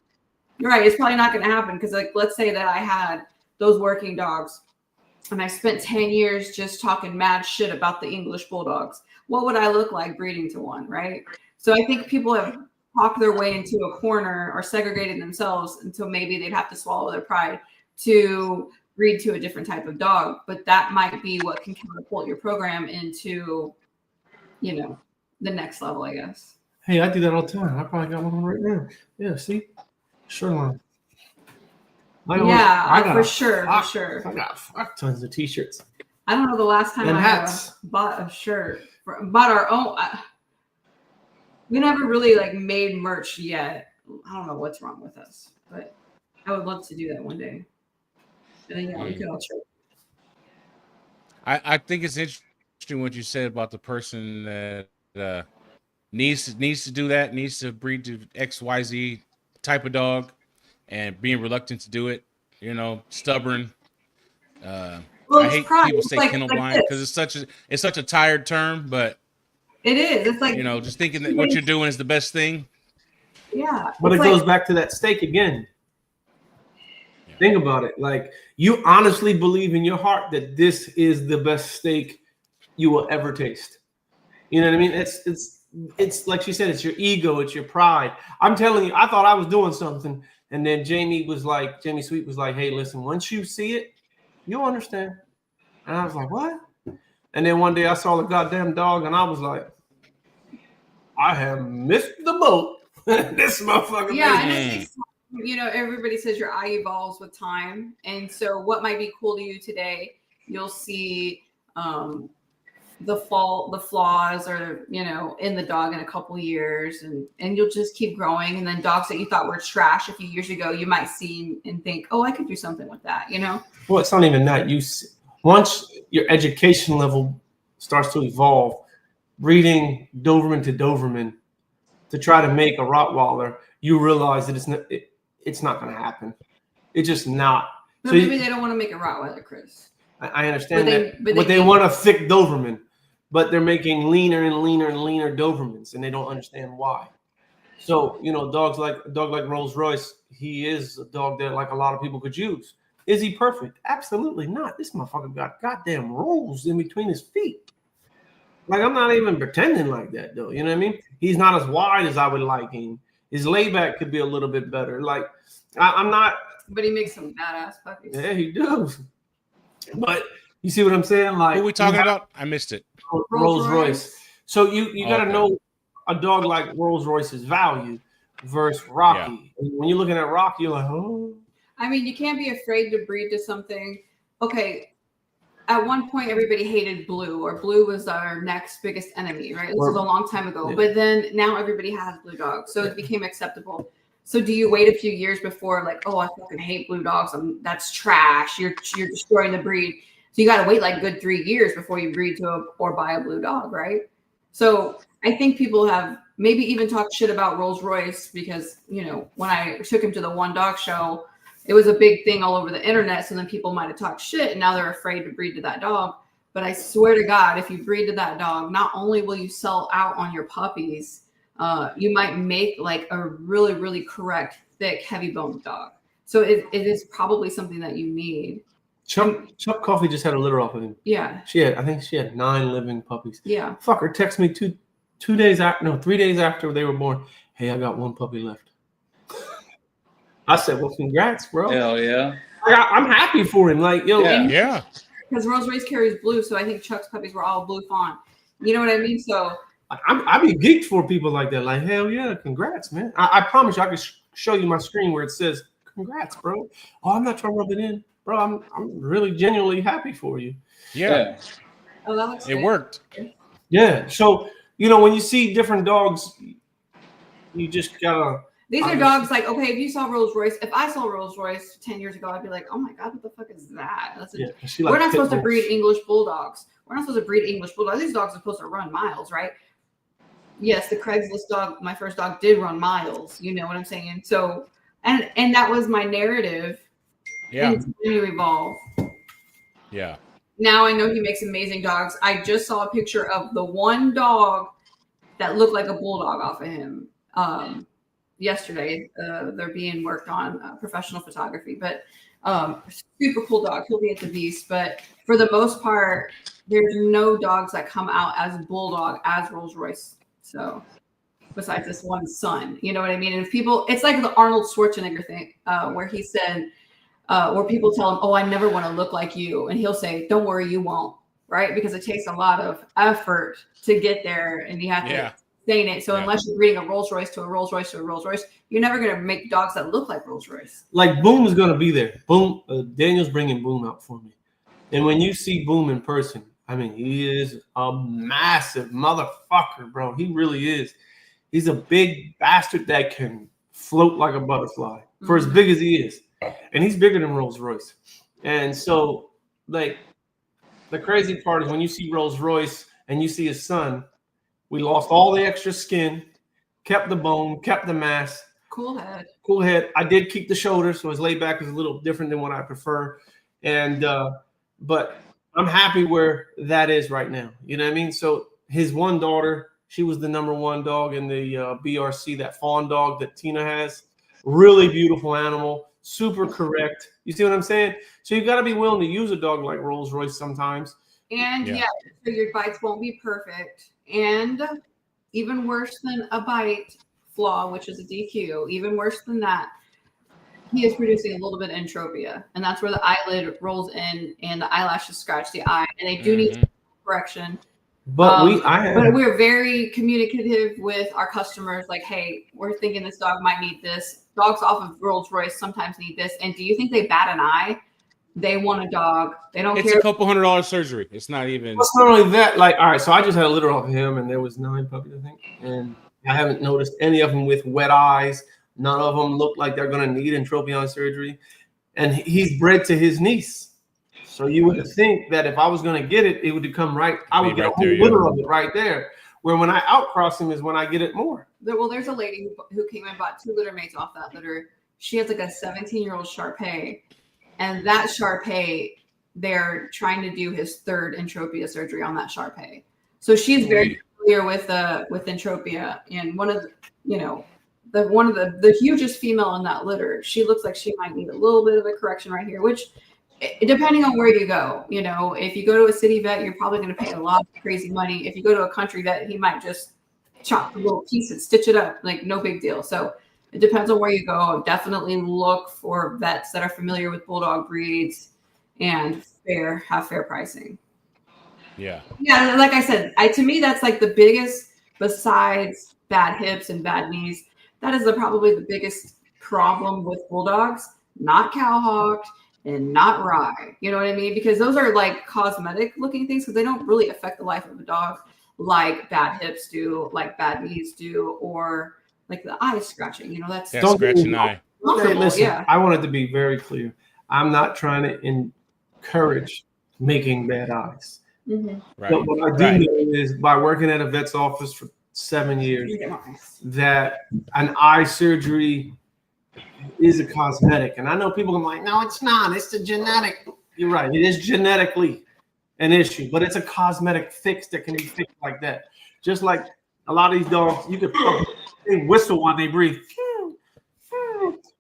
You're right. It's probably not going to happen because, like, let's say that I had those working dogs and I spent 10 years just talking mad shit about the English bulldogs. What would I look like breeding to one, right? So I think people have talked their way into a corner or segregated themselves until maybe they'd have to swallow their pride to breed to a different type of dog. But that might be what can catapult your program into, you know, the next level, I guess. Hey, I do that all the time. I probably got one right now. Yeah, see? Shoreline. For sure. I got fuck tons of t-shirts. I don't know the last time And I hats. bought a shirt. Bought our own. We never really like made merch yet. I don't know what's wrong with us, but I would love to do that one day. And then, yeah, we could all trade. I think it's interesting what you said about the person that needs to do that, needs to breed to XYZ type of dog, and being reluctant to do it. You know, stubborn. I hate people say kennel blind because it's such a tired term, but it is. It's like, you know, just thinking that what you're doing is the best thing. Yeah, but it goes back to that steak again. Yeah. Think about it. Like, you honestly believe in your heart that this is the best steak you will ever taste. You know what I mean? It's like she said, it's your ego, it's your pride. I'm telling you, I thought I was doing something, and then Jamie Sweet was like, hey, listen, once you see it, you'll understand. And I was like, what? And then one day I saw the goddamn dog, and I was like, I have missed the boat. This motherfucker. Yeah, and you know, everybody says your eye evolves with time, and so what might be cool to you today, you'll see the flaws, or you know, in the dog in a couple years, and you'll just keep growing. And then dogs that you thought were trash a few years ago, you might see and think, oh, I could do something with that. You know. Well, it's not even that. Once your education level starts to evolve, breeding Doberman to Doberman to try to make a Rottweiler, you realize that it's not going to happen. It's just not. No, so maybe they don't want to make a Rottweiler, Chris. I understand but they want a thick Doberman, but they're making leaner and leaner and leaner Dobermans, and they don't understand why. So, you know, a dog like Rolls Royce, he is a dog that like a lot of people could use. Is he perfect? Absolutely not. This motherfucker got goddamn rolls in between his feet. Like, I'm not even pretending like that, though. You know what I mean? He's not as wide as I would like him. His layback could be a little bit better. Like, I'm not. But he makes some badass puppies. Yeah, he does. But you see what I'm saying? Like, who are we talking about? I missed it. Rolls Royce. So you got to know a dog like Rolls Royce's value versus Rocky. Yeah. When you're looking at Rocky, you're like, oh. I mean, you can't be afraid to breed to something. Okay. At one point, everybody hated Blue, or Blue was our next biggest enemy, right? This was a long time ago. Yeah. But then now everybody has Blue dogs, so it became acceptable. So do you wait a few years before, like, oh, I fucking hate blue dogs. That's trash. You're destroying the breed. So you got to wait like good 3 years before you breed to or buy a blue dog, right? So I think people have maybe even talked shit about Rolls Royce because, you know, when I took him to the one dog show, it was a big thing all over the internet. So then people might have talked shit and now they're afraid to breed to that dog. But I swear to God, if you breed to that dog, not only will you sell out on your puppies, you might make like a really, really correct, thick, heavy boned dog. So it is probably something that you need. Chuck Coffee just had a litter off of him. Yeah. I think she had 9 living puppies. Yeah. Fucker texted me 3 days after they were born. Hey, I got 1 puppy left. I said, well, congrats, bro. Hell yeah. I'm happy for him. Like, yo. Yeah. Because Rolls Royce carries blue, so I think Chuck's puppies were all blue fawn. You know what I mean? So I be geeked for people like that. Like, hell yeah, congrats, man. I promise you, I can show you my screen where it says, congrats, bro. Oh, I'm not trying to rub it in. Bro, I'm really genuinely happy for you. Yeah. oh, that looks It good. worked. Yeah. So, you know, when you see different dogs, you just gotta. These are dogs like, okay, if you saw Rolls Royce, if I saw Rolls Royce 10 years ago, I'd be like, oh my God, what the fuck is that? We're not supposed to breed English bulldogs. We're not supposed to breed English bulldogs. These dogs are supposed to run miles, right? Yes, the Craigslist dog, my first dog, did run miles. You know what I'm saying? So, and that was my narrative. Yeah. And to evolve. Yeah. Now I know he makes amazing dogs. I just saw a picture of the one dog that looked like a bulldog off of him yesterday. They're being worked on professional photography, but super cool dog. He'll be at the Beast, but for the most part, there's no dogs that come out as bulldog as Rolls Royce. So besides this one son, you know what I mean? And if people, it's like the Arnold Schwarzenegger thing where he said, where people tell him, oh, I never want to look like you. And he'll say, don't worry, you won't. Right. Because it takes a lot of effort to get there and you have to sustain it. So unless you're breeding a Rolls Royce to a Rolls Royce to a Rolls Royce, you're never going to make dogs that look like Rolls Royce. Like Boom is going to be there. Boom. Daniel's bringing Boom out for me. And when you see Boom in person, I mean, he is a massive motherfucker, bro. He really is. He's a big bastard that can float like a butterfly for as big as he is. And he's bigger than Rolls Royce. And so, like, the crazy part is when you see Rolls Royce and you see his son, we lost all the extra skin, kept the bone, kept the mass. Cool head. Cool head. I did keep the shoulder, so his layback is a little different than what I prefer. And, but I'm happy where that is right now. You know what I mean? So his one daughter, she was the #1 dog in the BRC, that fawn dog that Tina has. Really beautiful animal. Super correct. You see what I'm saying? So you got to be willing to use a dog like Rolls Royce sometimes. And so your bites won't be perfect. And even worse than a bite flaw, which is a DQ, even worse than that, he is producing a little bit of entropia. And that's where the eyelid rolls in and the eyelashes scratch the eye. And they do need correction. But we're very communicative with our customers. Like, hey, we're thinking this dog might need this. Dogs off of Rolls Royce sometimes need this. And do you think they bat an eye? They want a dog. They don't care. It's a couple $100 surgery. It's not even. It's not only that. Like, all right, so I just had a litter off of him, and there was 9 puppies, I think. And I haven't noticed any of them with wet eyes. None of them look like they're going to need entropion surgery. And he's bred to his niece. So you would think that if I was going to get it, it would come right. I would get a whole litter of it right there. Where when I outcross him is when I get it more. Well, there's a lady who came and bought 2 litter mates off that litter. She has like a 17-year-old Shar-Pei. And that Shar-Pei, they're trying to do his 3rd entropia surgery on that Shar-Pei. So she's very familiar with entropia. And one of the hugest female in that litter, she looks like she might need a little bit of a correction right here, which depending on where you go, you know, if you go to a city vet, you're probably going to pay a lot of crazy money. If you go to a country vet, he might just chop the little pieces, stitch it up, like no big deal. So it depends on where you go. Definitely look for vets that are familiar with bulldog breeds and have fair pricing. Yeah. Yeah, like I said, to me that's like the biggest, besides bad hips and bad knees. That is probably the biggest problem with bulldogs, not cowhawked and not rye. You know what I mean? Because those are like cosmetic looking things because they don't really affect the life of a dog like bad hips do, like bad knees do, or like the eye scratching. You know, that's That scratching eye. Okay, comfortable. listen, Yeah. I wanted to be very clear. I'm not trying to encourage making bad eyes. Mhm. Right. But what I do Right. know is by working at a vet's office for 7 years, Yeah, nice. that an eye surgery is a cosmetic. And I know people are like, no, it's not. It's the genetic. You're right. It is genetically an issue, but it's a cosmetic fix that can be fixed like that. Just like a lot of these dogs, you could they whistle while they breathe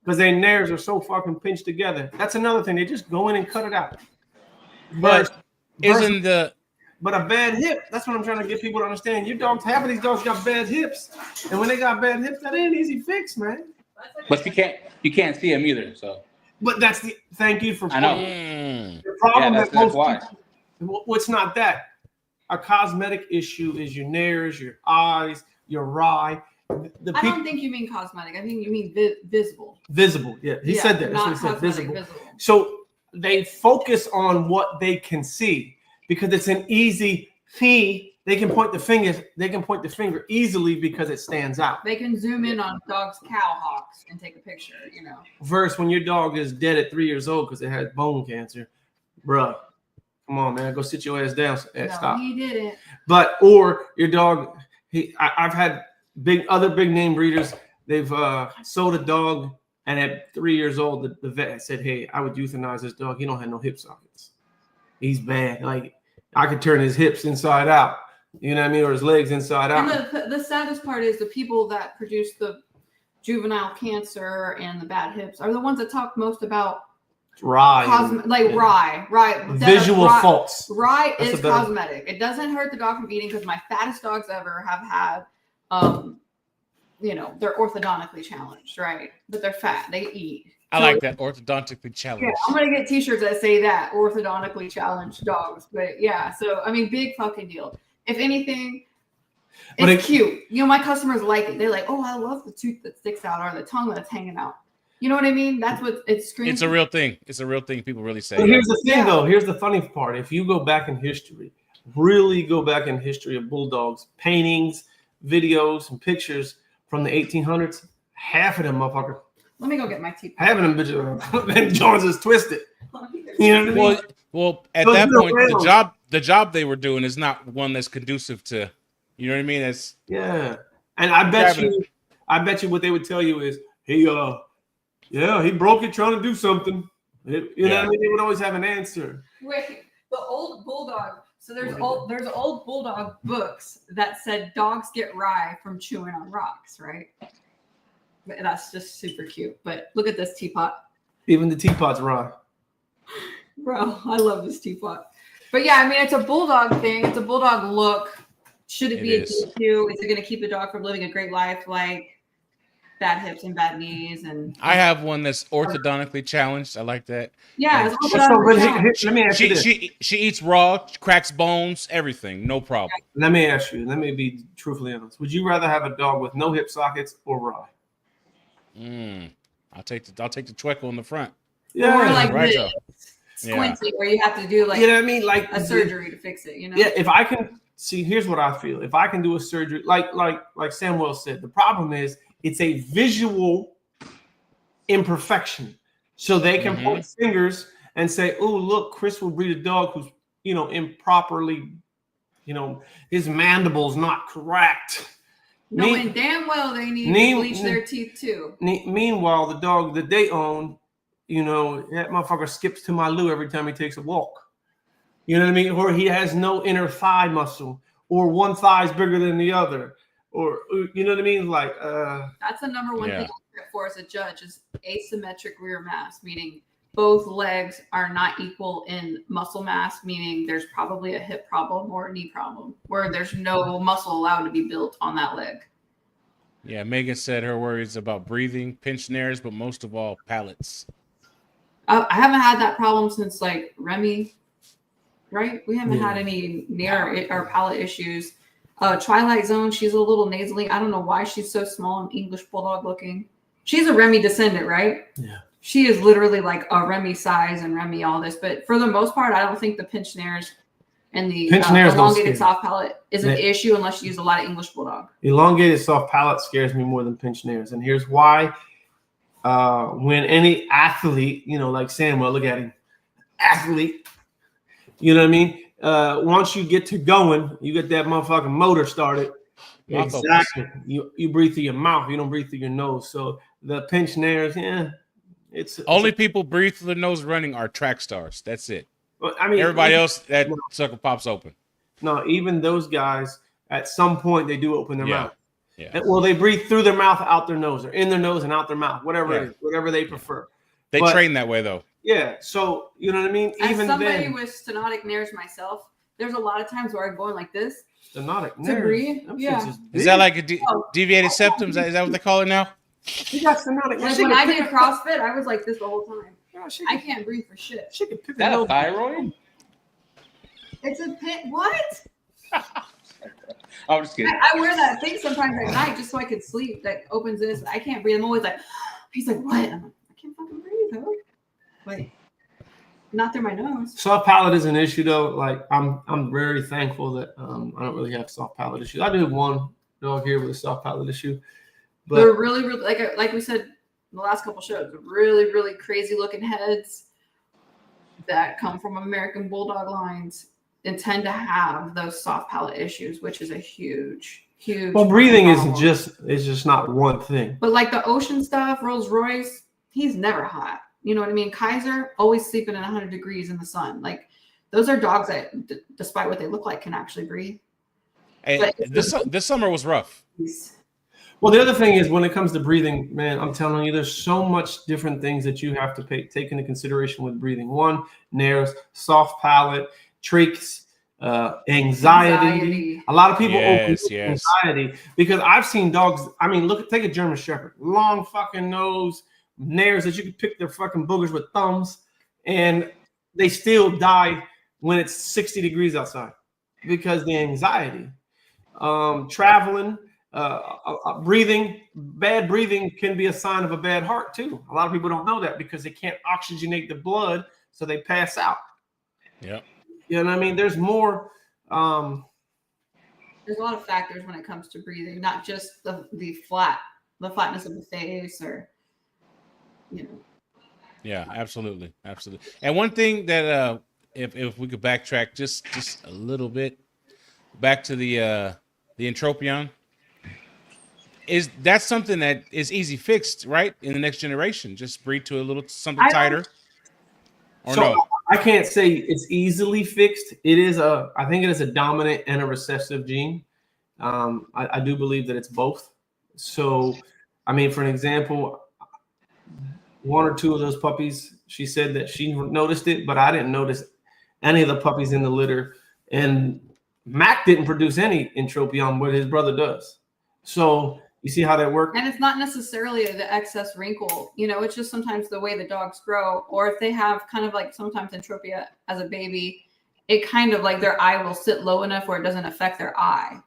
because their nares are so fucking pinched together. That's another thing. They just go in and cut it out. But isn't the But a bad hip, that's what I'm trying to get people to understand. Your dogs, half of these dogs got bad hips. And when they got bad hips, that ain't an easy fix, man. But you can't see them either. So But that's the thank you for I know. the problem Yeah, that that's most why. people, what's not that. A cosmetic issue is your nares, your eyes, your eye. The I people don't think you mean cosmetic. I think you mean visible. visible. Yeah, he Yeah, said that. That's not what he said, cosmetic, visible. So they focus on what they can see because it's an easy fee. They can point the finger easily because it stands out. They can zoom in on dogs' cow hocks and take a picture, you know. Versus when your dog is dead at 3 years old because it has bone cancer, bruh. Come on, man, go sit your ass down. No, Stop. he didn't. But or your dog, I've had other big name breeders. They've sold a dog, and at 3 years old, the vet said, "Hey, I would euthanize this dog. He don't have no hip sockets. He's bad. Like I could turn his hips inside out. You know what I mean, or his legs inside out." And the saddest part is the people that produce the juvenile cancer and the bad hips are the ones that talk most about Rye, rye. visual faults. Rye That's is a better- cosmetic. It doesn't hurt the dog from eating because my fattest dogs ever have had, you know, they're orthodontically challenged, right? But they're fat. They eat. I So- like that orthodontically challenged. Yeah, I'm gonna get T-shirts that say that orthodontically challenged dogs. But yeah, so I mean, big fucking deal. If anything, But it's cute. You know, my customers like it. They're like, "Oh, I love the tooth that sticks out or the tongue that's hanging out." You know what I mean? That's what it screams. It's a real thing. It's a real thing. People really say. But here's the thing, Yeah. though. Here's the funny part. If you go back in history, really go back in history of bulldogs, paintings, videos, and pictures from the 1800s, half of them motherfuckers, Let me go get my teeth. half of them bitches, them joints is twisted. You know what I mean? Well, at So that you point, know, the job they were doing is not one that's conducive to, you know what I mean? That's Yeah. And I bet Grabbing you what they would tell you is, yeah, he broke it trying to do something. You know what I mean? They would always have an answer. Wait, the old bulldog. So there's old bulldog books that said dogs get rye from chewing on rocks, right? But that's just super cute. But look at this teapot. Even the teapot's wrong. Bro, I love this teapot. But yeah, I mean, it's a bulldog thing. It's a bulldog look. Should it be a DQ? Is it going to keep the dog from living a great life, like bad hips and bad knees? And I have one that's orthodontically challenged. I like that. yeah, And it's Let me ask you this. She eats raw, cracks bones, everything, no problem. Let me ask you. Let me be truthfully honest. Would you rather have a dog with no hip sockets or raw? I'll take the Tweckle in the front. Yeah, or like right, this, Joe. squinty, where you have to do like you know what I mean, like a surgery to fix it. You know? Yeah, if I can see, here's what I feel. If I can do a surgery, like Samuel said, the problem is it's a visual imperfection. So they can point fingers and say, "Oh, look, Chris will breed a dog who's improperly, his mandible's not correct." Knowing damn well they need to bleach their teeth too. Meanwhile, the dog that they own, that motherfucker skips to my loo every time he takes a walk. You know what I mean? Or he has no inner thigh muscle, or one thigh is bigger than the other, or you know what I mean? Like, that's the number one thing for as a judge is asymmetric rear mass, meaning both legs are not equal in muscle mass, meaning there's probably a hip problem or a knee problem where there's no muscle allowed to be built on that leg. Yeah, Megan said her worries about breathing, pinched nares, but most of all, palates. I haven't had that problem since like Remy, right? We haven't had any nair or palate issues. Twilight Zone, she's a little nasally. I don't know why she's so small and English bulldog looking. She's a Remy descendant, right? Yeah. She is literally like a Remy size and Remy all this, but for the most part, I don't think the pinch nares And the Pinch nares don't elongated scare me. soft palate is an issue unless you use a lot of English Bulldog. Elongated soft palate scares me more than pinch nares, and here's why. When any athlete, like Samuel, look at him, athlete, you know what I mean? Once you get to going, you get that motherfucking motor started. Mouth Exactly. You breathe through your mouth. You don't breathe through your nose. So the pinch nares, it's Only people breathe through their nose running are track stars. That's it. I mean, Everybody else, that sucker pops open. No, even those guys, at some point, they do open their mouth. Yeah. Well, they breathe through their mouth, out their nose, or in their nose and out their mouth, whatever it is, whatever they prefer. They train that way, though. Yeah. So, you know what I mean? As Even somebody then, with stenotic nares myself, there's a lot of times where I'm going like this. stenotic To nares. breathe? Them Yeah. shits is Is that big. like a deviated septum? Is that what they call it now? You got stenotic. Like She when can I pick did a- CrossFit, I was like this the whole time. she I can- can't breathe for shit. she can pick Is that a a nose. thyroid? It's a pit. What? I'm just kidding. I wear that thing sometimes at night just so I could sleep. That opens this. I can't breathe. I'm always like, he's like, what? I'm like, I can't fucking breathe. Though. Like, not through my nose. Soft palate is an issue though. Like I'm very thankful that I don't really have soft palate issues. I do have one dog here with a soft palate issue, They're but really, really like we said in the last couple shows, really, really crazy looking heads that come from American Bulldog lines and tend to have those soft palate issues, which is a huge. well, breathing problem. is just not one thing. But like the ocean stuff, Rolls Royce, he's never hot. You know what I mean? Kaiser always sleeping in 100 degrees in the sun. Like those are dogs that, despite what they look like, can actually breathe. Hey, But- this summer was rough. Well, the other thing is when it comes to breathing, man, I'm telling you, there's so much different things that you have to take into consideration with breathing. One, nares, soft palate, trachs, anxiety. A lot of people Yes, overlook yes. anxiety because I've seen dogs. I mean, take a German Shepherd, long fucking nose, nares that you could pick their fucking boogers with thumbs, and they still die when it's 60 degrees outside because the anxiety. Traveling. Bad breathing can be a sign of a bad heart too. A lot of people don't know that because they can't oxygenate the blood, so they pass out. Yep. You know what I mean? There's more. There's a lot of factors when it comes to breathing, not just the flatness of the face, or Yeah, absolutely. And one thing that if we could backtrack just a little bit back to the entropion, is that's something that is easy fixed, right? In the next generation, just breed to a little something tighter. Or So no? I can't say it's easily fixed. I think it is a dominant and a recessive gene. I do believe that it's both. So, I mean, for an example, one or two of those puppies, she said that she noticed it, but I didn't notice any of the puppies in the litter. And Mac didn't produce any entropion, but his brother does. So you see how that works? and it's not necessarily the excess wrinkle. It's just sometimes the way the dogs grow, or if they have kind of like sometimes entropia as a baby, it kind of like their eye will sit low enough where it doesn't affect their eye.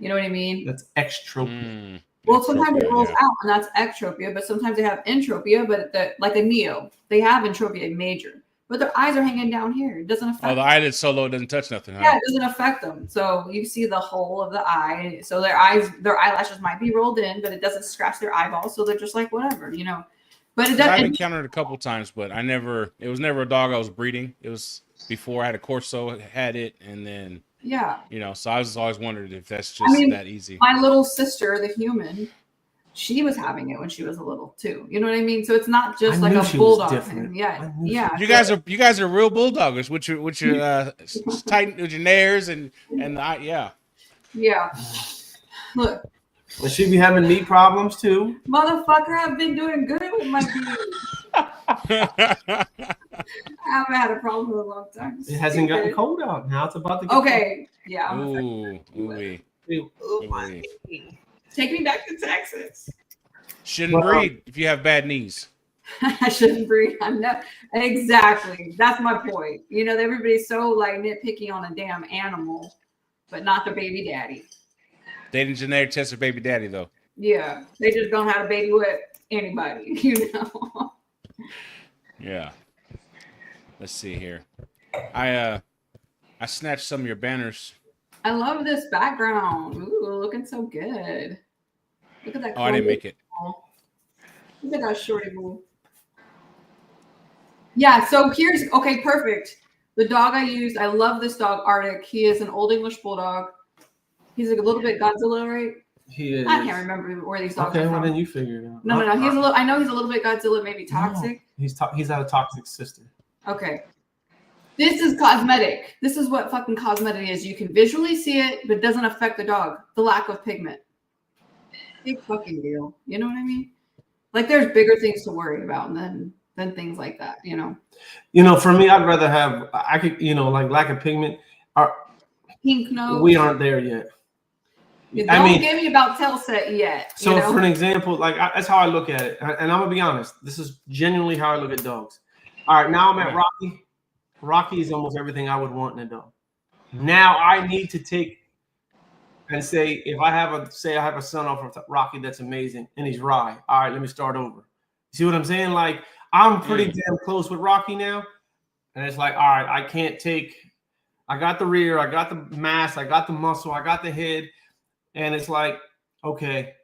You know what I mean? That's extropia. Well, sometimes it Entropia, rolls yeah. out, and that's ectropia, but sometimes they have entropia, but like a neo, they have entropia major, but their eyes are hanging down here. It doesn't affect Oh, the eyelid's so low it doesn't touch nothing, huh? Yeah, it doesn't affect them. So you see the whole of the eye. So their eyelashes might be rolled in, but it doesn't scratch their eyeballs. So they're just like, whatever, But it I've doesn't. encountered it a couple times, but it was never a dog I was breeding. It was before I had a Corso, had it, and then, Yeah. so I was always wondered if that's just that easy. My little sister, the human, she was having it when she was a little too. You know what I mean? So it's not just I like knew a she was bulldog different. thing. Yeah. I knew Yeah. You guys are real bulldoggers with your tight with your nares and the eye, yeah. Yeah. Look, Well, she be having knee problems too. motherfucker, I've been doing good with my beard. I haven't had a problem in a long time. It hasn't gotten cold out. Now it's about to get Okay. Yeah. I'm Ooh. cold. Oh, my. Take me back to Texas. Shouldn't Well, breed if you have bad knees. I shouldn't breed. I'm not exactly. That's my point. Everybody's so like nitpicky on a damn animal, but not the baby daddy. They didn't genetic test their baby daddy though. Yeah, they just don't have a baby with anybody. Yeah. Let's see here. I I snatched some of your banners. I love this background. Ooh, looking so good. Look at that. Oh, I didn't make it. Look at that shorty boo. Yeah, so here's, okay, perfect. The dog I used, I love this dog, Arctic. He is an Old English Bulldog. He's like a little bit Godzilla, right? He is. I can't remember where these dogs Okay, are well from. then you figure it out. No. He's a little. I know he's a little bit Godzilla, maybe toxic. No, he's out of Toxic Sister. Okay. This is cosmetic. This is what fucking cosmetic is. You can visually see it, but it doesn't affect the dog. The lack of pigment. Big fucking deal. You know what I mean? Like there's bigger things to worry about than things like that. You know. You know, for me, I'd rather have. I could, you know, like lack of pigment. Pink nose. We aren't there yet. Don't give me about Telset yet. So, you know? for an example, like that's how I look at it, and I'm gonna be honest. This is genuinely how I look at dogs. All right, now I'm at Rocky. Rocky is almost everything I would want in a dog. Now I need to take and say, if I have a son off of Rocky that's amazing and he's Rye. All right, let me start over. You see what I'm saying? Like I'm pretty damn close with Rocky now, and it's like, all right, I can't take. I got the rear, I got the mass, I got the muscle, I got the head. And it's like, okay,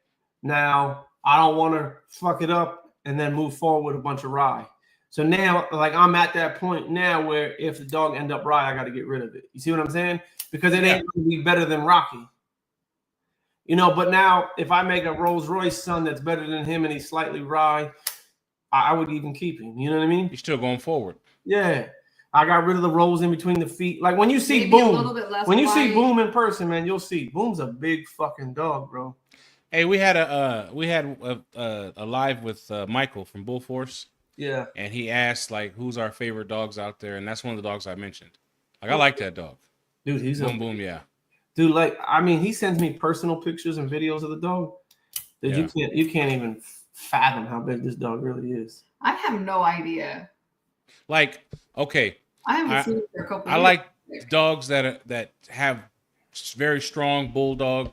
now I don't want to fuck it up and then move forward with a bunch of Rye. So now, like I'm at that point now where if the dog end up Rye, I got to get rid of it. You see what I'm saying? Because it ain't going to be better than Rocky. You know, but now if I make a Rolls Royce son that's better than him and he's slightly Rye, I would even keep him. You know what I mean? You're still going forward. Yeah. I got rid of the rolls in between the feet. Like when you see Boom, when you see Boom in person, man, you'll see Boom's a big fucking dog, bro. Hey, we had a live with Michael from Bull Force. Yeah, and he asked like, "Who's our favorite dogs out there?" And that's one of the dogs I mentioned. Like I like that dog, dude. He's Boom Boom, yeah, dude. Like I mean, he sends me personal pictures and videos of the dog. Dude, you can't even fathom how big this dog really is. I have no idea. Like, okay. I haven't seen it for a couple years. I like dogs that have very strong bulldog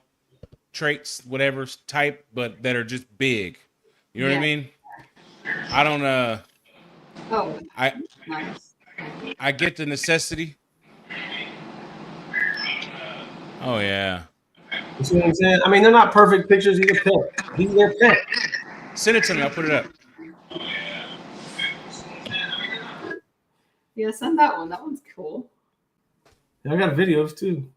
traits, whatever type, but that are just big. You know what I mean? I don't nice. I get the necessity. Oh yeah. You see what I'm saying? I mean, they're not perfect pictures. He's a pet. He's their pet. Send it to me. I'll put it up. Yeah, send that one. That one's cool. I got videos too.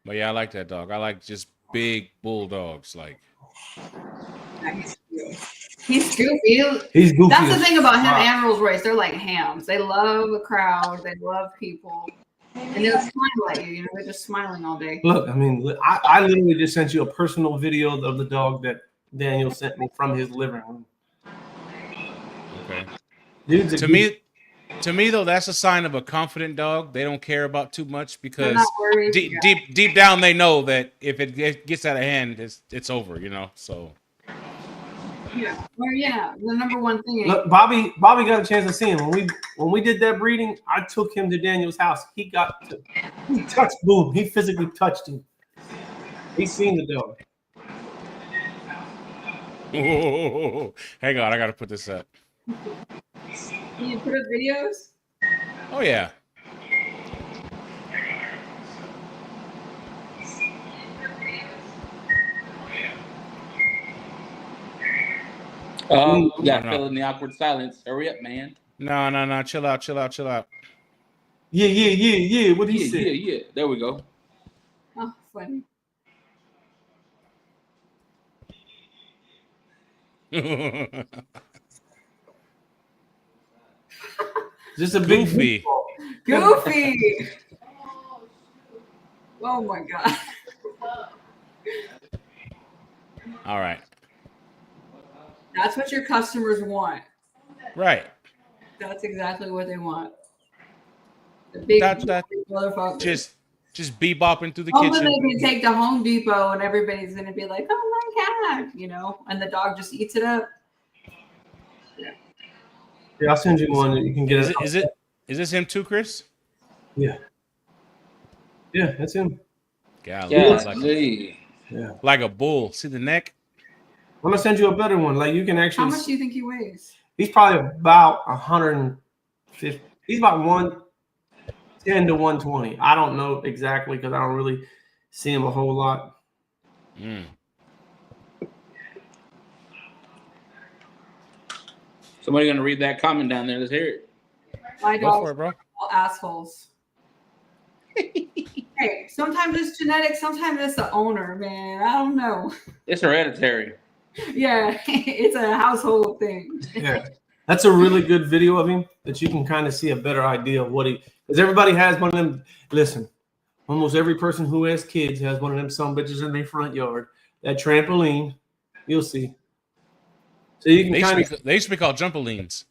But yeah, I like that dog. I like just big bulldogs. Like he's goofy. He's goofy. That's the thing about him and Rolls Royce. They're like hams. They love a crowd. They love people. And they'll smile at you. You know, they're just smiling all day. Look, I mean, I literally just sent you a personal video of the dog that Daniel sent me from his living room. okay. Dude, to me though, that's a sign of a confident dog. They don't care about too much because deep down they know that if it gets out of hand, it's over. You know, so. Yeah. Well, yeah. The number one thing. Look, Bobby got a chance to see him when we did that breeding. I took him to Daniel's house. He touched Boom. He physically touched him. He's seen the dog. Whoa. Hang on, I gotta put this up. Can you put up videos? Oh yeah. Yeah, filling the awkward silence. Hurry up, man. No. Chill out. Yeah. What did he say? Yeah. There we go. Oh, funny. Just a big Goofy. Goofy. Oh my god. All right. That's what your customers want. Right. That's exactly what they want. The big motherfucker. Just bebopping through the Then kitchen. they can take to Home Depot and everybody's gonna be like, "Oh my god," you know, and the dog just eats it up. Yeah, I'll send you one that you can get. Is this him too, Chris? Yeah, that's him. Like a bull. See the neck? I'm gonna send you a better one. Like you can actually. How much do you think he weighs? He's probably about 150. He's about 110 to 120. I don't know exactly because I don't really see him a whole lot. Mm. Somebody gonna read that comment down there. Let's hear it. My Go for dogs it, bro. are all assholes. Hey, sometimes it's genetic, sometimes it's the owner, man. I don't know. It's hereditary. Yeah, it's a household thing. Yeah, that's a really good video of him that you can kind of see a better idea of what he. Because everybody has one of them. Listen, almost every person who has kids has one of them some bitches in their front yard. That trampoline, you'll see. So you can kind of They used to be called jumpolines.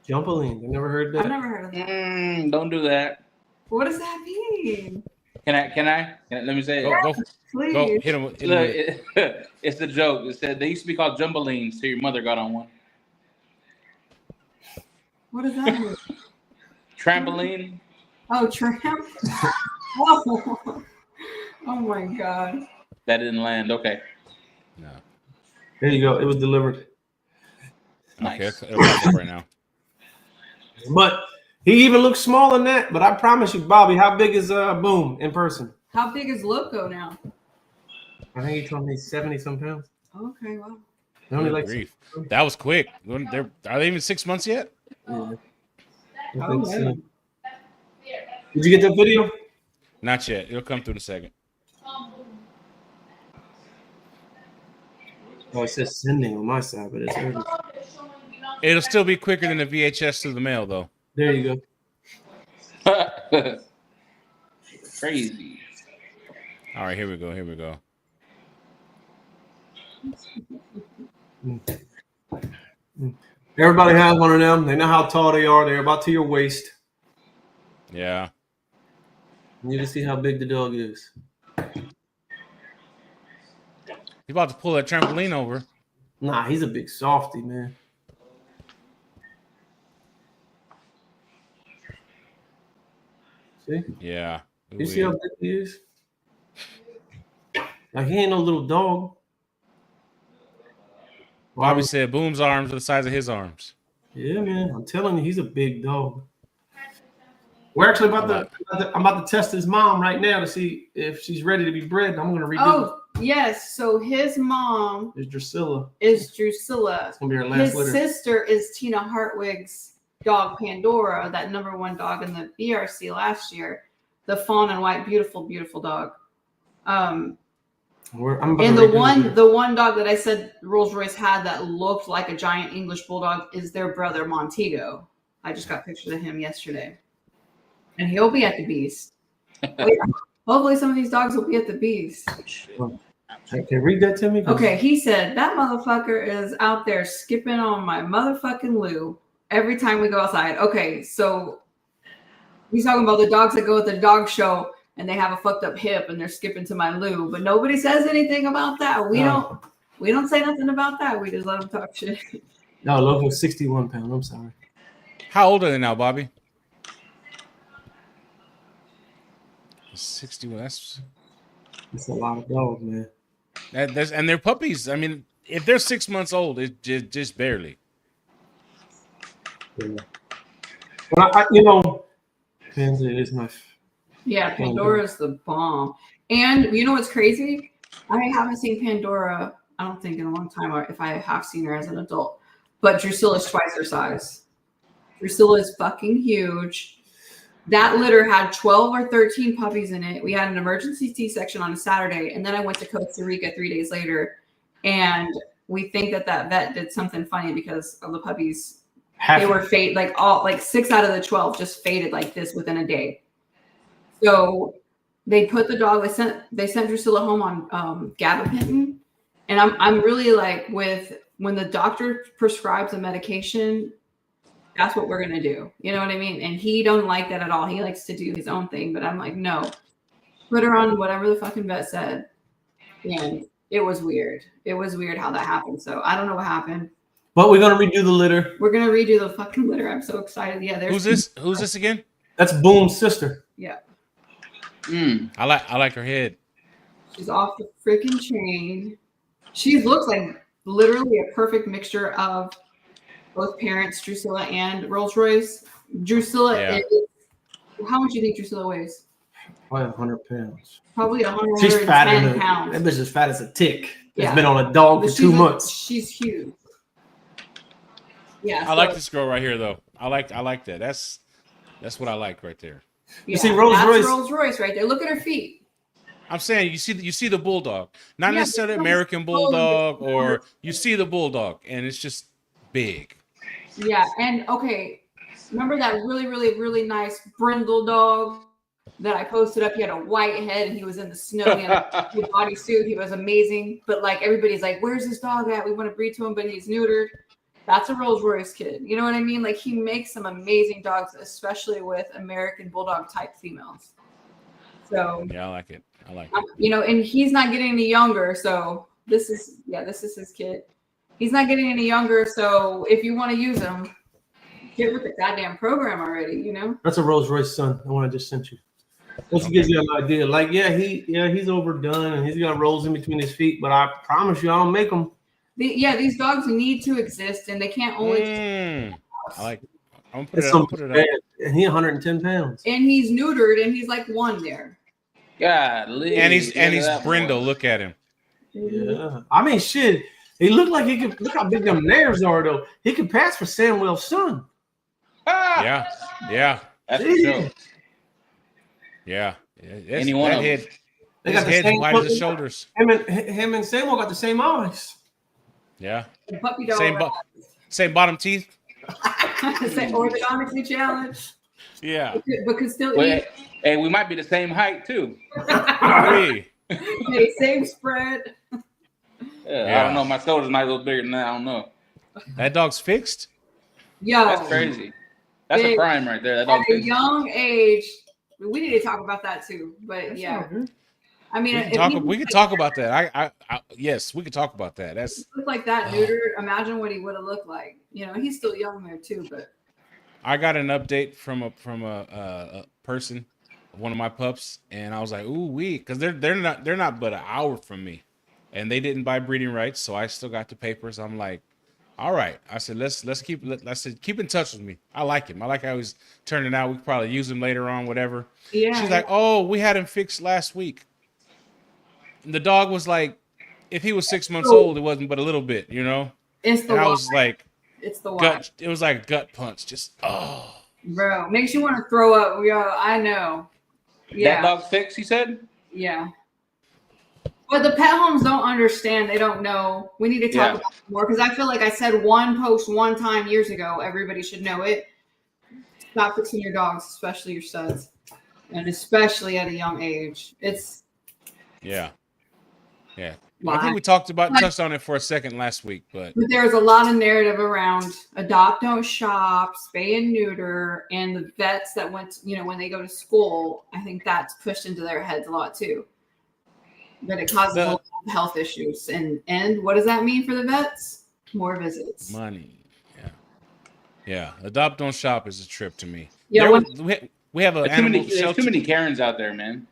Jumpoline. I never heard I've that. never heard of that. Don't do that. What does that mean? Can I? Let me say it. Go, Please. hit him. Look, it's a joke. It said they used to be called jumbolines till your mother got on one. What does that mean? Trampoline. Oh, tramp. Whoa. Oh my god. That didn't land. Okay. No. There you go. It was delivered. Nice. Okay, it'll pop up right now. But he even looks smaller than that. But I promise you, Bobby, how big is Boom in person? How big is Loco now? I think he told me 70-some pounds. Okay, wow. They only Good like grief. That was quick. Are they even 6 months yet? Yeah. I Oh, think so. man. Did you get that video? Not yet. It'll come through in a second. Oh, it says sending on my side, but it's early. It'll still be quicker than the VHS to the mail, though. There you go. Crazy. All right, here we go. Here we go. Everybody has one of them. They know how tall they are. They're about to your waist. Yeah. You just see how big the dog is. He's about to pull that trampoline over. Nah, he's a big softy, man. See? Yeah. You see how big he is? Like, he ain't no little dog. Bobby said Boom's arms are the size of his arms. Yeah, man. I'm telling you, he's a big dog. We're actually I'm about to test his mom right now to see if she's ready to be bred. I'm going to redo it. Oh, yes. So his mom It's Drusilla. is Drusilla. It's going to be her last His litter. sister is Tina Hartwig's dog Pandora, that #1 dog in the BRC last year. The fawn and white, beautiful, beautiful dog. I'm about And to redo it. the one dog that I said Rolls Royce had that looked like a giant English bulldog is their brother Montego. I just got pictures of him yesterday, and he'll be at the Beast. Hopefully, some of these dogs will be at the Beast. Okay, read that to me. Okay, he said that motherfucker is out there skipping on my motherfucking loo every time we go outside. Okay, so he's talking about the dogs that go at the dog show and they have a fucked up hip and they're skipping to my loo, but nobody says anything about that. We don't say nothing about that. We just let them talk shit. No, Loco's 61 pounds. I'm sorry. How old are they now, Bobby? 61. That's a lot of dogs, man. And they're puppies. I mean, if they're 6 months old, it's just barely. Yeah. But Panza is my. Yeah, Pandora's the bomb. And you know what's crazy? I haven't seen Pandora, I don't think, in a long time, or if I have seen her as an adult. But Drusilla's twice her size. Drusilla is fucking huge. That litter had 12 or 13 puppies in it. We had an emergency C-section on a Saturday, and then I went to Costa Rica 3 days later, and we think that vet did something funny because of the puppies. They were faded, like 6 out of the 12 just faded like this within a day. So they put the dog. They sent Drusilla home on gabapentin, and I'm really like, with when the doctor prescribes a medication, that's what we're gonna do. You know what I mean? And he don't like that at all. He likes to do his own thing, but I'm like, no, put her on whatever the fucking vet said. And it was weird. It was weird how that happened. So I don't know what happened. But we're gonna redo the litter. We're gonna redo the fucking litter. I'm so excited. Yeah, there's Who's this again? That's Boom's sister. Yeah. I like her head. She's off the freaking chain. She looks like literally a perfect mixture of both parents, Drusilla and Rolls Royce. Drusilla is How much do you think Drusilla weighs? Probably 100 pounds. Probably 100, She's fat 110 pounds. That bitch is fat as a tick. It's Yeah. been on a dog But for 2 months. She's huge. Yeah. I like this girl right here, though. I like that. That's what I like right there. Yeah, see, Rolls-Royce- Rolls Royce right there. Look at her feet. I'm saying you see the bulldog, not Yeah, necessarily but American bulldog, or you see the bulldog, and it's just big. Yeah, and okay, remember that really, really, really nice brindle dog that I posted up? He had a white head and he was in the snow. He had a blue bodysuit. He was amazing. But like everybody's like, "Where's this dog at? We want to breed to him, but he's neutered." That's a Rolls Royce kid. You know what I mean? Like he makes some amazing dogs, especially with American Bulldog type females. So Yeah, I like it. I like it. you know, and he's not getting any younger. So this is his kid. He's not getting any younger. So if you want to use him, get with the goddamn program already. You know. That's a Rolls Royce son. The one I just sent you. That gives you an idea. Like, he's overdone and he's got rolls in between his feet. But I promise you, I don't make them. These dogs need to exist, and they can't only. I like it. I'm gonna put it up. And he's 110 pounds. And he's neutered, and he's like one there. Golly. And he's brindle. Look at him. Yeah. I mean, shit. He looked like he could. Look how big them nares are, though. He could pass for Samuel's son. Ah! Yeah. That's for sure. Yeah. Any one of them. Head, They his got the head's same wide as look. his shoulders. Him and Samuel got the same eyes. Yeah. The puppy dog. Same bottom teeth. Say orthodontically challenged. Yeah. But could still Wait, hey, we might be the same height too. Hey. eat. Same spread. Yeah, I don't know. My shoulders might look bigger than that. I don't know. That dog's fixed. Yo, That's crazy. That's a prime right there. That dog. at a young age, we need to talk about that too. But yeah, I mean, We can talk about that. Yes, we can talk about that. That's look like that neutered. Imagine what he would have looked like. You know, he's still young there too, but I got an update from a person, one of my pups, and I was like, "Ooh wee," because they're not but an hour from me, and they didn't buy breeding rights, so I still got the papers. I'm like, all right. I said, let's keep in touch with me. I like him. I like how he's turning out. We could probably use him later on, whatever. yeah. She's like, "Oh, we had him fixed last week." And the dog was like, if he was 6 months old, it wasn't but a little bit, you know. It's the And I was like, it's the gut. It was like a gut punch. Just bro, makes you want to throw up. Yo, I know. Yeah. That dog's fixed, he said? Yeah. But the pet homes don't understand. They don't know. We need to talk about it more because I feel like I said one post one time years ago. Everybody should know it. Stop fixing your dogs, especially your studs, and especially at a young age. It's yeah. I think we touched on it for a second last week, but there's a lot of narrative around adopt, don't shop, spay and neuter, and the vets that went, when they go to school. I think that's pushed into their heads a lot too. But it causes a lot of health issues. And what does that mean for the vets? More visits. money. Yeah. Adopt, don't shop is a trip to me. Yeah. We have an animal there's shelter. too many Karens out there, man.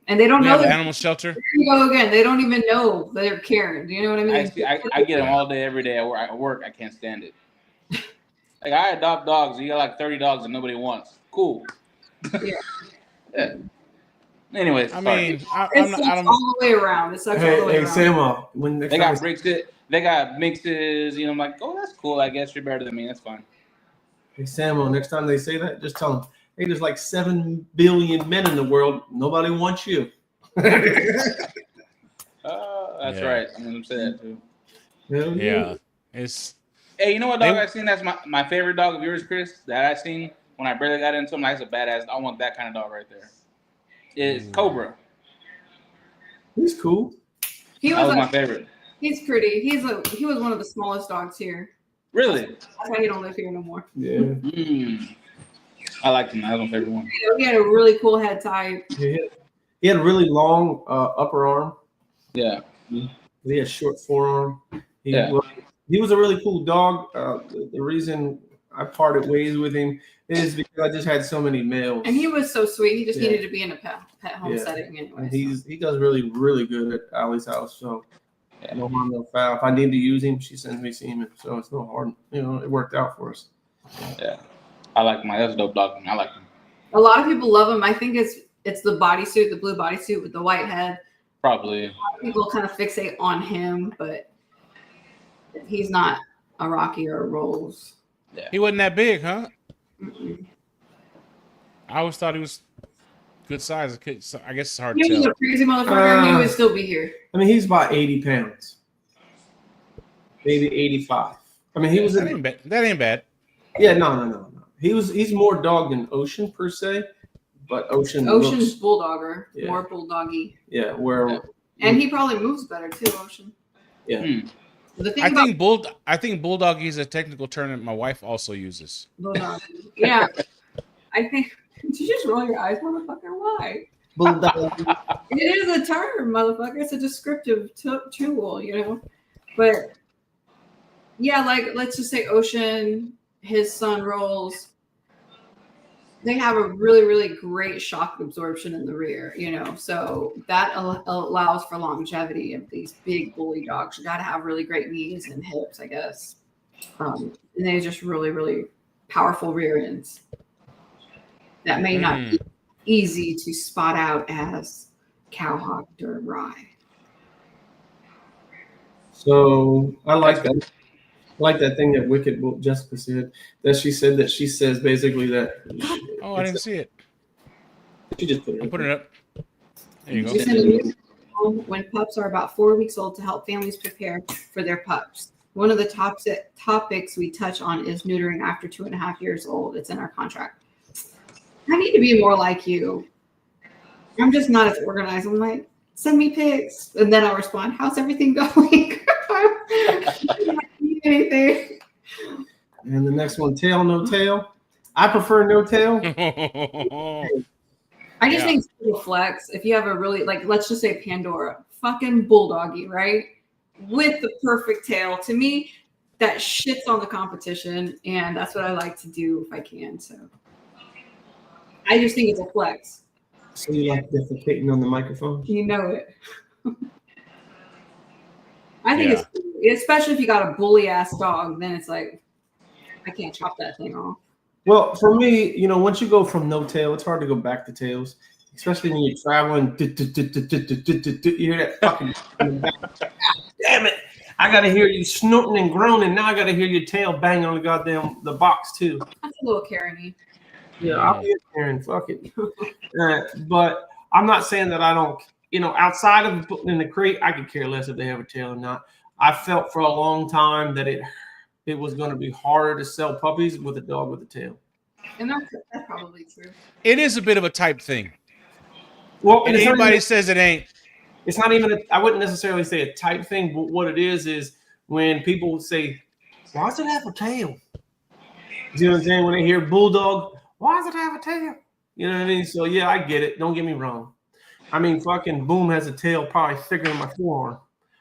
And they don't We know have an animal shelter. There you go again. They don't even know that they're Karen. Do you know what I mean? I get them all day, every day at work. I can't stand it. Like, I adopt dogs. You got like 30 dogs that nobody wants. Cool. Yeah. Anyways, I mean, I don't. all the way around. It sucks all the way around. Samuel, They got mixes. I'm like, oh, that's cool. I guess you're better than me. That's fine. Hey, Samuel, next time they say that, just tell them, hey, there's like 7 billion men in the world. Nobody wants you. That's right. I'm going to say that too. Yeah. It's. Hey, you know what dog I seen? That's my favorite dog of yours, Chris, that I seen when I barely got into him. That's a badass. I want that kind of dog right there. It's Cobra. He's cool. That was my favorite. He's pretty. He was one of the smallest dogs here. Really? That's why he don't live here no more. Yeah. I liked him. That was my favorite one. He had a really cool head type. He had a really long upper arm. Yeah. He had short forearm. He was a really cool dog. The reason I parted ways with him is because I just had so many males. And he was so sweet. He just needed to be in a pet home setting anyway. He does really, really good at Allie's house. So no harm, no foul. If I need to use him, she sends me semen. So it's no hard. It worked out for us. Yeah. I like him. That's a dope dog. I like him. A lot of people love him. I think it's the bodysuit, the blue bodysuit with the white head. Probably. People kind of fixate on him, but he's not a Rocky or a Rolls. Yeah. He wasn't that big, huh? Mm-mm. I always thought he was good size. I guess it's hard He to was tell. a crazy motherfucker. He would still be here. I mean, he's about 80 pounds, maybe 85. I mean, he was. That ain't bad. Yeah, no. He's more dog than Ocean per se, but Ocean's Bulldogger, yeah. more bulldoggy. Yeah, where And he probably moves better too, Ocean. yeah. The thing I about think Bulldoggy is a technical term that my wife also uses. Bulldog, yeah, I think. Did you just roll your eyes, motherfucker? Why? Bulldog. It is a term, motherfucker. It's a descriptive tool, you know. But yeah, like let's just say Ocean, his son Rolls. They have a really, really great shock absorption in the rear, you know. So that allows for longevity of these big bully dogs. You got to have really great knees and hips, I guess. And they're just really, really powerful rear ends. That may not be easy to spot out as cowhocked or rye. So I like that. I like that thing that Wicked Jessica said. That she says basically that. Oh, I didn't see it. She just put it. I'm putting it up. There you We go. send a new when pups are about 4 weeks old to help families prepare for their pups. One of the topics we touch on is neutering after 2.5 years old. It's in our contract. I need to be more like you. I'm just not as organized. I'm like, send me pics. And then I'll respond, how's everything going? I don't need anything. And the next one, tail, no tail. I prefer no tail. I just think it's a flex. If you have a really, like, let's just say Pandora, fucking bulldoggy, right? With the perfect tail. To me, that shits on the competition. And that's what I like to do if I can. So I just think it's a flex. So you like defecating on the microphone? You know it. I think it's cool. Especially if you got a bully ass dog, then it's like, I can't chop that thing off. Well, for me, you know, once you go from no tail, it's hard to go back to tails, especially when you're traveling. You hear that fucking damn it! I gotta hear you snorting and groaning. Now I gotta hear your tail banging on the box too. That's a little Karen-y. Yeah, I'll be here and fuck it. But I'm not saying that I don't. You know, outside of putting in the crate, I could care less if they have a tail or not. I felt for a long time that it was going to be harder to sell puppies with a dog with a tail. And that's probably true. It is a bit of a type thing. Well, And anybody says it ain't. It's not even. I wouldn't necessarily say a type thing, but what it is when people say, "Why does it have a tail?" You know what I'm saying? When they hear bulldog, why does it have a tail? You know what I mean? So yeah, I get it. Don't get me wrong. I mean, fucking Boom has a tail probably thicker than my forearm.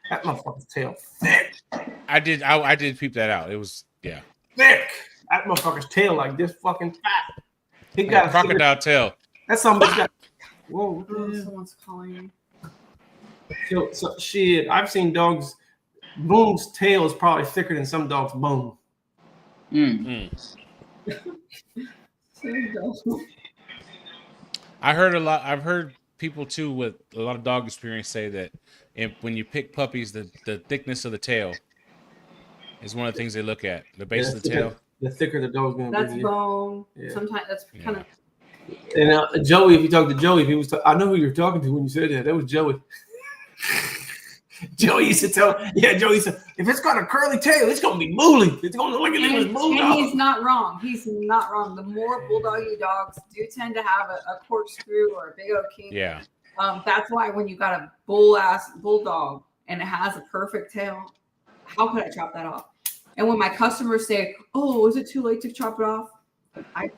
That motherfucker's tail thick. I did peep that out. It was Thick. That motherfucker's tail like this fucking fat. He like got a crocodile tail. That's something got. Whoa. Someone's calling So shit, I've seen dogs. Boom's tail is probably thicker than some dogs' bone. me. I heard a lot. I've heard people too with a lot of dog experience say that when you pick puppies, the thickness of the tail is one of the things they look at. The base of the tail. The thicker the dog's gonna That's be. bone. Yeah. Sometimes that's kind of. And Joey, if you talk to Joey, if he was, I know who you're talking to when you said that. That was Joey. Joey used to tell, Joey said, if it's got a curly tail, it's gonna be bully. It's gonna look like a And bulldog. he's not wrong. He's not wrong. The more bulldoggy dogs do tend to have a corkscrew or a big old king. Yeah. That's why when you got a bulldog and it has a perfect tail, how could I chop that off? And when my customers say, "Oh, is it too late to chop it off?" I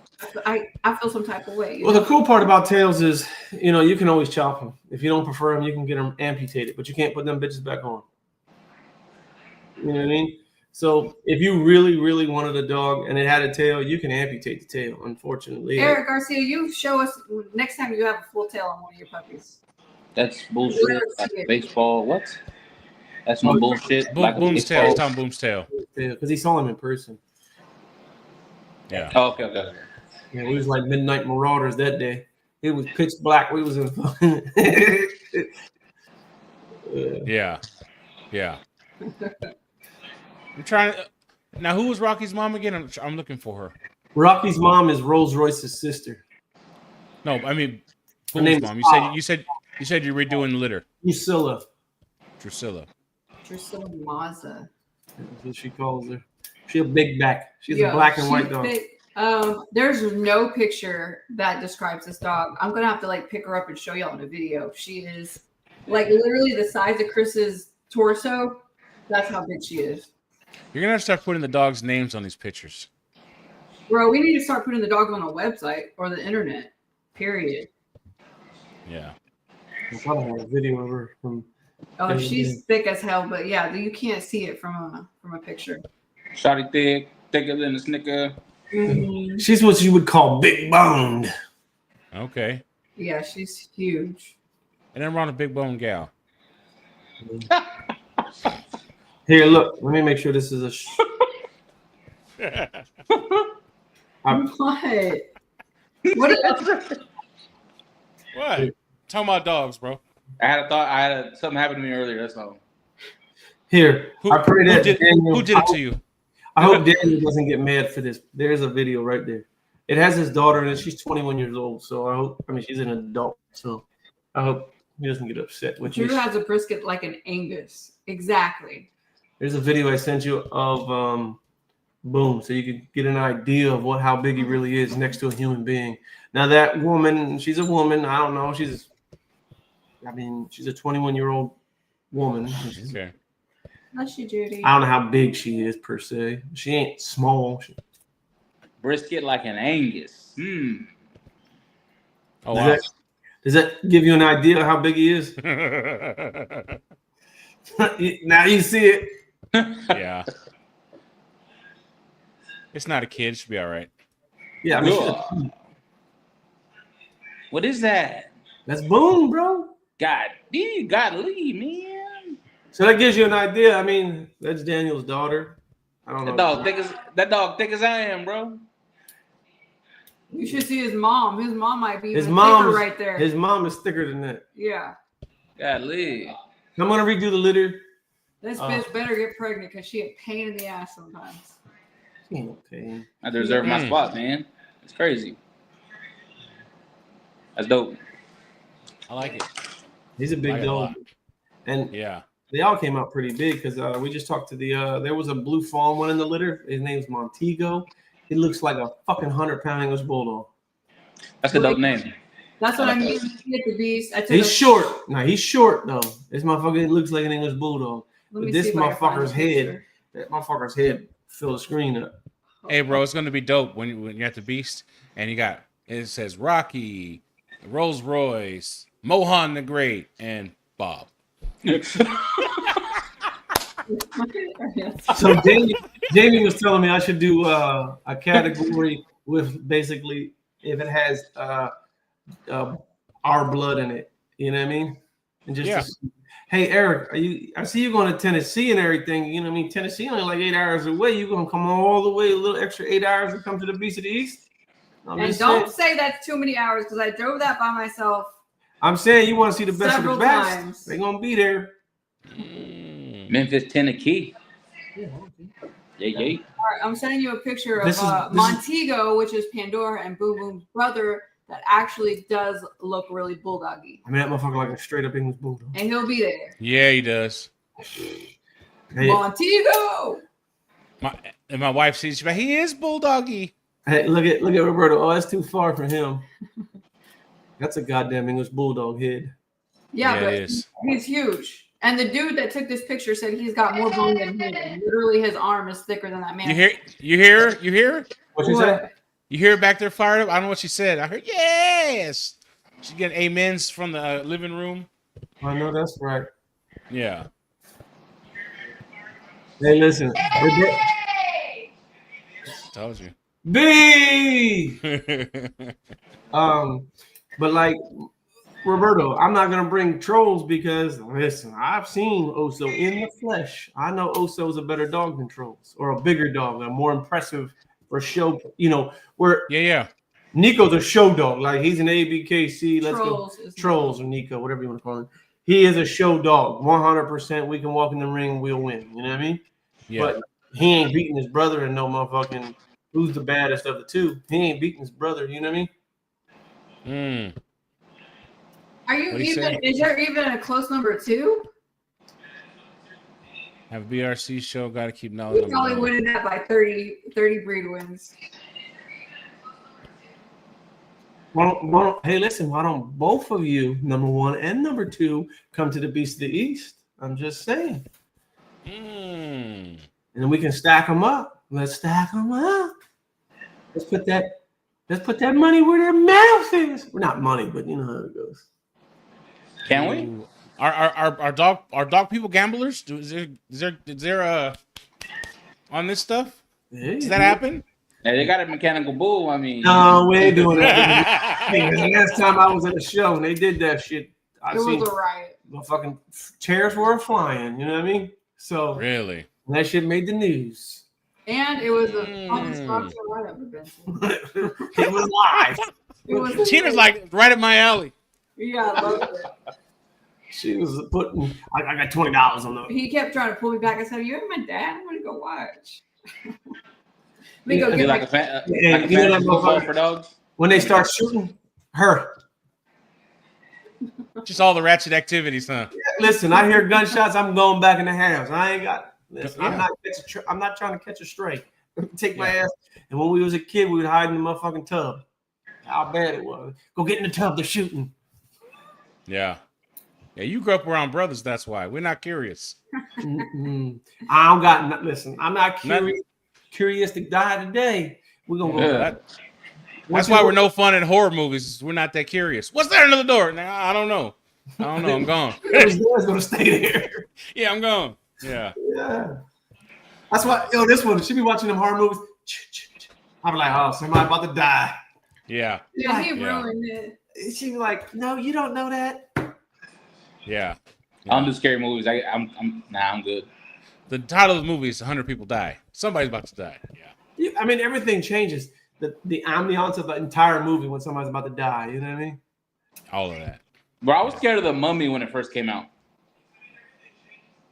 feel some type of way. Well, the cool part about tails is, you can always chop them. If you don't prefer them, you can get them amputated, but you can't put them bitches back on. You know what I mean? So if you really, really wanted a dog and it had a tail, you can amputate the tail, unfortunately. Eric Garcia, you show us next time you have a full tail on one of your puppies. That's bullshit. Like baseball. What? That's no bullshit. Boom's tail. He's talking Boom's tail. Because he saw him in person. Yeah. Oh, okay. Yeah, we was like midnight marauders that day. It was pitch black. We was in. Yeah. Yeah. I'm trying to. Now, who was Rocky's mom again? I'm looking for her. Rocky's mom is Rolls Royce's sister. No, I mean, Her Boom's name's mom. Bob. You said you're redoing the litter. Drusilla. Drusilla. Drusilla Mazza. That's what she calls her. She's a big back. She's a black and white dog. There's no picture that describes this dog. I'm gonna have to like pick her up and show y'all in a video. She is like literally the size of Chris's torso. That's how big she is. You're gonna have to start putting the dogs' names on these pictures. Bro, we need to start putting the dogs on a website or the internet. Period. Yeah. I thought I had a video of her from. Oh, she's thick as hell, but yeah, you can't see it from a picture. Shotty thick, thicker than a Snicker. Mm-hmm. She's what you would call big boned. Okay. Yeah, she's huge. And then we're on a big bone gal. Here, look. Let me make sure this is a. What? What is What? Talking about dogs, bro. I had something happen to me earlier. That's all. Here, I pray that Daniel. Who did it to you? I hope Daniel doesn't get mad for this. There's a video right there. It has his daughter in it. She's 21 years old. So I hope. I mean, she's an adult. So I hope he doesn't get upset with you. Drew has a brisket like an Angus. Exactly. There's a video I sent you of Boom, so you can get an idea of how big he really is next to a human being. Now that woman, she's a woman. I don't know. She's a 21-year-old woman. Okay. Bless you, Judy. I don't know how big she is per se. She ain't small. Brisket like an Angus. Oh wow. Does that give you an idea of how big he is? Now you see it. Yeah. It's not a kid. It should be all right. Yeah, I mean, what is that? that's Boom, bro. God, you gotta leave, man. So that gives you an idea. I mean, that's Daniel's daughter. I don't know. That dog thick as I am, bro. You should see his mom. His mom might be His even mom thicker right there. His mom is thicker than that. Yeah. God, leave. I'm gonna redo the litter. This bitch better get pregnant because she a pain in the ass sometimes. She ain't no pain. I deserve my spot, man. It's crazy. That's dope. I like it. He's a big Like it a dog, lot. and Yeah. they all came out pretty big because we just talked to the. There was a blue fawn one in the litter. His name's Montego. He looks like a fucking 100-pound English bulldog. That's a dope name. That's what I mean. At the beast. He's short. No, he's short though. This motherfucker looks like an English bulldog. Let me But this see if I can find motherfucker's a head, picture. that motherfucker's head fill the screen up. Hey, bro, it's gonna be dope when you're at the Beast and it says Rocky, Rolls Royce, Mohan the Great, and Bob. So Jamie was telling me I should do a category with basically if it has our blood in it. You know what I mean? And just hey Eric, I see you going to Tennessee and everything. You know what I mean? Tennessee only like 8 hours away. You gonna come all the way a little extra 8 hours to come to the Beast of the East? And don't say that's too many hours because I drove that by myself. I'm saying you want to see the best several of the best. times. They're gonna be there. Memphis, Tennessee. Yeah. All right, I'm sending you a picture of This is Montego, which is Pandora and Boom Boom's brother, that actually does look really bulldoggy. I mean that motherfucker like a straight up English bulldog. And he'll be there. Yeah, he does. Hey, Montego. My wife sees you, but he is bulldoggy. hey, look at Roberto. Oh, that's too far for him. That's a goddamn English bulldog head. Yeah, but it is. he's huge. And the dude that took this picture said he's got more bone than him. Literally, his arm is thicker than that man. You hear? What you say? You hear her back there fired up? I don't know what she said. I heard yes. She's getting amens from the living room. I know that's right. Yeah. Hey, listen. Told you. B. But like Roberto, I'm not gonna bring trolls because listen, I've seen Oso in the flesh. I know Oso is a better dog than trolls, or a bigger dog, a more impressive for show. You know, where Yeah. Nico's a show dog. Like he's an ABKC. Let's Trolls go. is Trolls or Nico, whatever you want to call him. He is a show dog. 100%. We can walk in the ring, we'll win. You know what I mean? Yeah. But he ain't beating his brother and no motherfucking who's the baddest of the two. He ain't beating his brother. You know what I mean? Are you What'd he even? say? Is there even a close number 2? Have a BRC show. Got to keep knowledge. He's probably winning that by 30 breed wins. Hey, listen, why don't both of you, number 1 and number 2, come to the Beast of the East? I'm just saying. And then we can stack them up. Let's stack them up. Let's put that money where their mouth is. Well, not money, but you know how it goes. Can we? Are dog people gamblers? Is there on this stuff? Yeah, Does that happen? Yeah, they got a mechanical bull. I mean, No, we ain't doing that. Hey, the last time I was at a show and they did that shit, I It seen was a riot. the fucking chairs were flying. You know what I mean? So Really? that shit made the news. And it was the funnest boxer I've ever been to. It was live. It was Gina's like right at my alley. yeah, I loved it. She was putting. I got $20 on the. He kept trying to pull me back. I said, "You and my dad. I'm gonna go watch." Let me go is it get like my. a fan, Yeah, like a you know that fantasy football motherfucker- for dogs? When they start shooting her. Just all the ratchet activities, huh? Listen, I hear gunshots. I'm going back in the house. I ain't got. Listen, Yeah. I'm not trying to catch a stray. Take my ass. And when we was a kid, we would hide in the motherfucking tub. How bad it was. Go get in the tub. They're shooting. Yeah. Yeah, you grew up around brothers. That's why we're not curious. I don't got. Listen, I'm not curious to die today. We're gonna go. Yeah. That's why we're no fun in horror movies. We're not that curious. What's there under the door? Nah, I don't know. I'm gone. It's gonna stay there. Yeah, I'm gone. Yeah. Yeah. That's why. Yo, this one. She be watching them horror movies. I'm like, oh, somebody about to die. Yeah. Yeah, he Yeah. ruined it. She be like, no, you don't know that. Yeah. I don't do scary movies. I'm good. The title of the movie is 100 people die. Somebody's about to die. Yeah. I mean, everything changes. The ambiance of the entire movie when somebody's about to die. You know what I mean? All of that. Bro, I was scared of The Mummy when it first came out.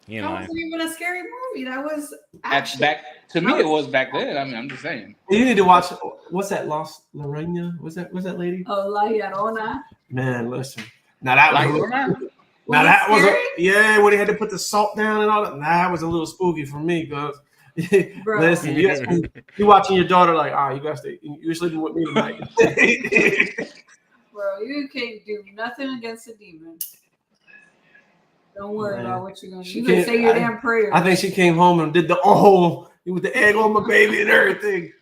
You ain't That lying. wasn't even a scary movie. That was At action. to me, it was back then. I mean, I'm just saying. You need to watch. What's that? Lost Lorena? What's that lady? Oh, La Llorona. Man, listen. Now that Like, was. Was Now it that was scary? yeah, when they had to put the salt down and all that. That was a little spooky for me, cause Bro. listen, you watching your daughter like, you guys, you're sleeping with me tonight. Bro, you can't do nothing against a demon. Don't worry Man. about what you're gonna do. She You can can't- say your damn prayers. I think she came home and did with the egg on my baby and everything.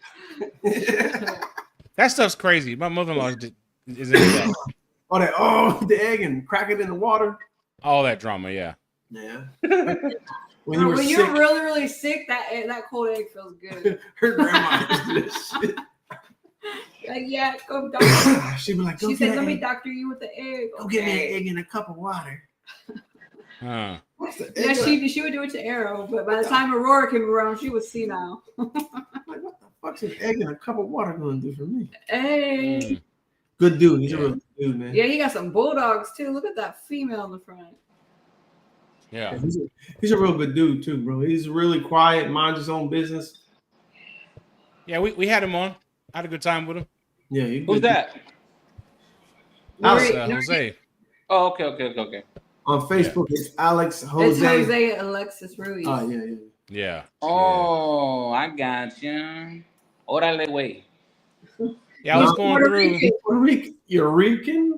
That stuff's crazy. My mother-in-law is into that. The egg and crack it in the water. All that drama, yeah. Yeah. When you were you're sick, really, really sick, that cold egg feels good. her grandma used to do this shit. Like, yeah, go doctor. She'd be like, She said, let me doctor you with the egg. go get me an egg in a cup of water. Huh. Yeah, she would do it to Arrow, but by the time Aurora came around, she was senile. Like, what the fuck's an egg in a cup of water going to do for me? Hey. Good dude. He's a real good dude, man. Yeah, he got some bulldogs too. Look at that female in the front. Yeah. He's a real good dude too, bro. He's really quiet, minds his own business. Yeah, we had him on. I had a good time with him. Yeah, Who's that? Jose. Oh, okay. On Facebook, it's Alex Jose. It's Jose Alexis Ruiz. Oh, yeah. Yeah. Oh, I got you. Órale, güey. Yeah, I was going Puerto through Rican. Eureka?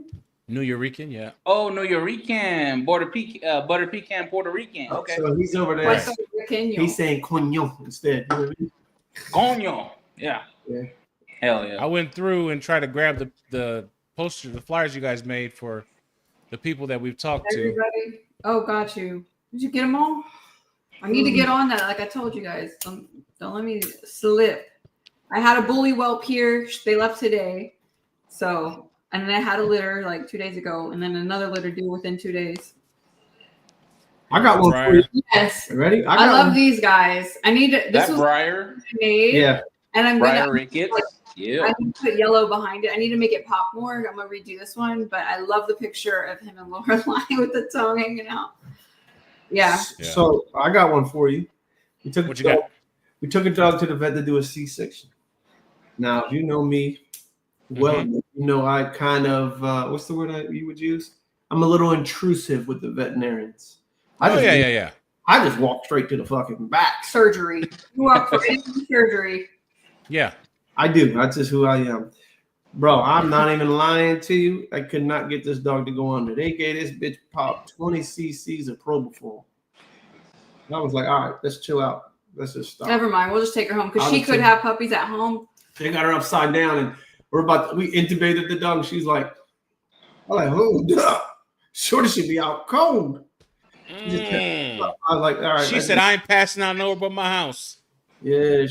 New Eureka, yeah. Oh, no, you're Rican. Butter pecan, Puerto Rican. Okay. So he's over there. Puerto Riqueño. He's saying coño instead. You know what I mean? Coño. Yeah. Yeah. Hell yeah. I went through and tried to grab the poster, the flyers you guys made for the people that we've talked to. Everybody. Oh, got you. Did you get them all? I need to get on that. Like I told you guys, don't let me slip. I had a bully whelp here. They left today. So, and then I had a litter like 2 days ago, and then another litter due within 2 days. I got one for you. Yes. Ready? I love these guys. I need to. This That was Briar. made. Yeah. And I'm Briar gonna Ricketts. Yeah. I need to put yellow behind it. I need to make it pop more. I'm gonna redo this one, but I love the picture of him and Lorelai with the tongue hanging out. Yeah. So I got one for you. We took What you got? We took a dog to the vet to do a C-section. Now, if you know me, well, you know I kind of what's the word you would use? I'm a little intrusive with the veterinarians. Yeah. I just walk straight to the fucking back. Surgery. You walk for any surgery. Yeah. I do. That's just who I am. Bro, I'm not even lying to you. I could not get this dog to go under. They gave this bitch pop 20 cc's of propofol. And I was like, all right, let's chill out. Let's just stop. Never mind. We'll just take her home because she could have puppies at home. They got her upside down and we intubated the dog. She's like, I'm like, hold up. Shorty should be out cold. I was like, all right. She said, I ain't passing out nowhere but my house. Yeah,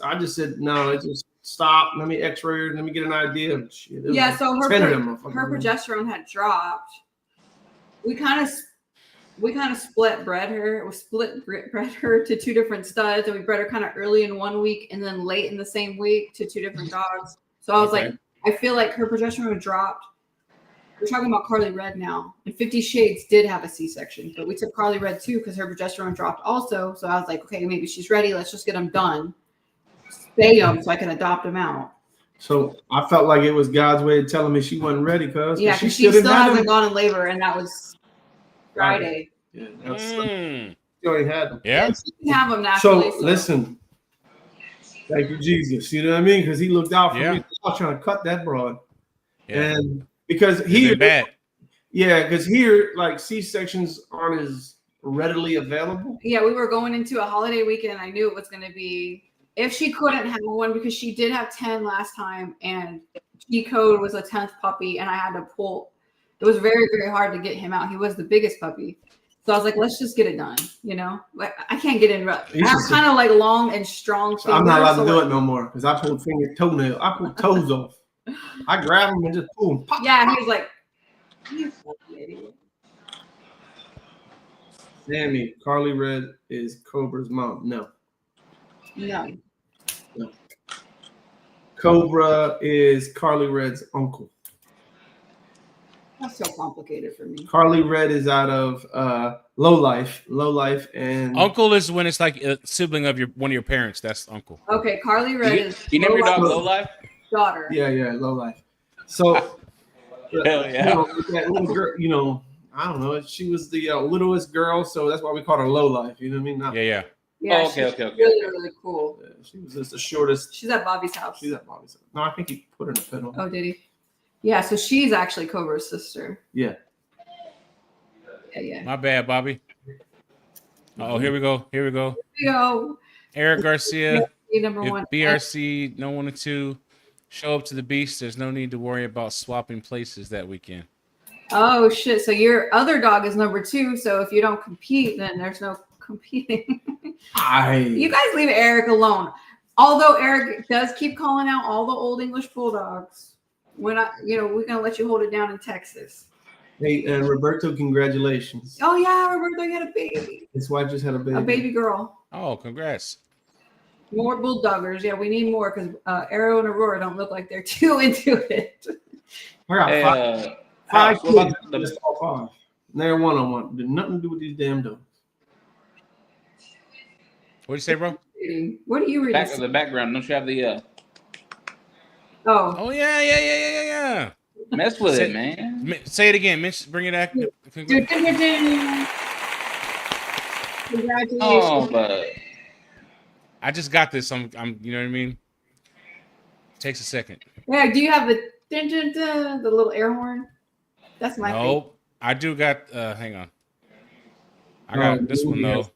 I just said, no, just stop. Let me x-ray her. Let me get an idea. Shit, Yeah, so her progesterone had dropped. We kind of split bred her. We bred her to 2 different studs, and we bred her kind of early in 1 week and then late in the same week to 2 different dogs. So I was like, I feel like her progesterone dropped. We're talking about Carly Red now, and 50 Shades did have a C-section, but we took Carly Red too because her progesterone dropped also. So I was like, okay, maybe she's ready. Let's just get them done, spay them so I can adopt them out. So I felt like it was God's way of telling me she wasn't ready, cuz. Yeah, because she still hasn't gone in labor, and that was Friday. Yeah, she already had them. Yeah, she can have them naturally. So listen, thank you, Jesus. You know what I mean? Because he looked out for me. I was trying to cut that broad, and because here, because here, like C-sections aren't as readily available. Yeah, we were going into a holiday weekend. I knew it was going to be. If she couldn't have one, because she did have 10 last time, and G code was a 10th puppy, and I had to pull. It was very, very hard to get him out. He was the biggest puppy. So I was like, let's just get it done. You know, like, I can't get in rough. I have kind of like long and strong fingers. I'm not allowed to do it no more because I pulled toenail. I pulled toes off. I grab them and just pull them. Pop, yeah, he was like, you fucking idiot. Sammy, Carly Red is Cobra's mom. No. Cobra is Carly Red's uncle. That's so complicated for me. Carly Red is out of Low Life, and uncle is when it's like a sibling of one of your parents. That's uncle. Okay, Carly Red is. You name your dog Low Life? Daughter. Yeah, Low Life. So, hell yeah. That little girl, I don't know. She was the littlest girl, so that's why we called her Low Life. You know what I mean? Yeah. Yeah, okay. Really, really cool. Yeah, she was just the shortest. She's at Bobby's house. No, I think he put her in a pedal. Oh, did he? Yeah, so she's actually Cobra's sister. Yeah. Yeah. My bad, Bobby. Oh, here we go. Here we go. Eric Garcia. Number one. BRC, no 1 and 2. Show up to the beast. There's no need to worry about swapping places that weekend. Oh, shit. So your other dog is number 2. So if you don't compete, then there's no competing. You guys leave Eric alone. Although Eric does keep calling out all the Old English Bulldogs. We're going to let you hold it down in Texas. Hey, Roberto, congratulations. Oh, yeah, Roberto had a baby. His wife just had a baby. A baby girl. Oh, congrats. More Bulldoggers. Yeah, we need more because Arrow and Aurora don't look like they're too into it. I got five kids. Just all 5. They're one-on-one. Did nothing to do with these damn dogs. What do you say, bro? What do you read? Back of the background. Don't you have the Oh yeah. Mess with it, man. Say it again, Mitch. Bring it back. Congratulations. Oh, but I just got this. I'm you know what I mean? Takes a second. Yeah, do you have the little air horn? That's my thing. I do got hang on. I got this one though.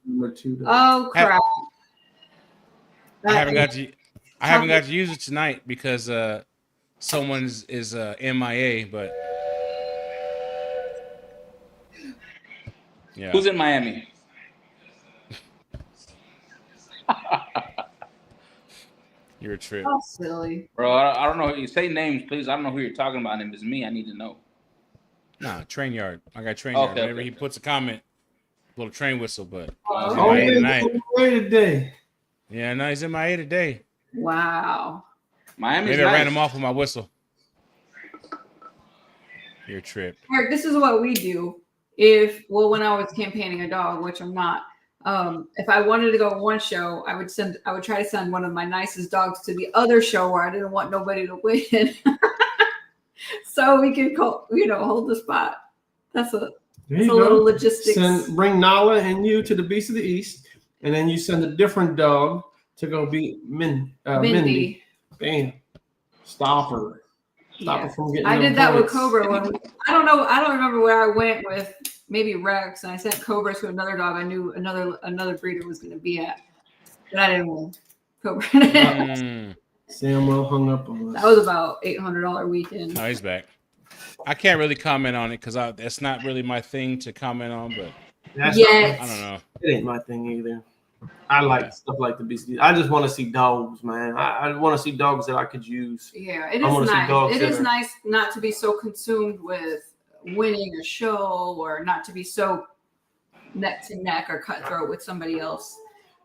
Oh crap. I haven't got to use it tonight because someone's is MIA, but yeah. Who's in Miami? You're a trip. Oh, silly. Bro, I don't know. You say names, please. I don't know who you're talking about. And if it's me, I need to know. Nah, train yard. I got train yard. Whenever he puts a comment, little train whistle, but today. yeah, no, he's MIA today. Wow. Miami's Maybe I ran nice. him off with my whistle. Your trip. Eric, this is what we do. When I was campaigning a dog, which I'm not, if I wanted to go to one show, I would try to send one of my nicest dogs to the other show where I didn't want nobody to win. So we can hold the spot. That's a little logistics. Bring Nala and you to the Beast of the East, and then you send a different dog to go beat Mindy. Bam. Stop her from getting. I did that with Cobra. I don't remember where I went with maybe Rex, and I sent Cobra to another dog I knew another breeder was going to be at, but I didn't win. Cobra. Samuel hung up on us. That was about $800 weekend. Oh, he's back. I can't really comment on it because that's not really my thing to comment on. But I don't know. It ain't my thing either. I like stuff like the Beast. I just want to see dogs, man. I want to see dogs that I could use. Yeah, it is nice. It is nice not to be so consumed with winning a show or not to be so neck to neck or cutthroat with somebody else.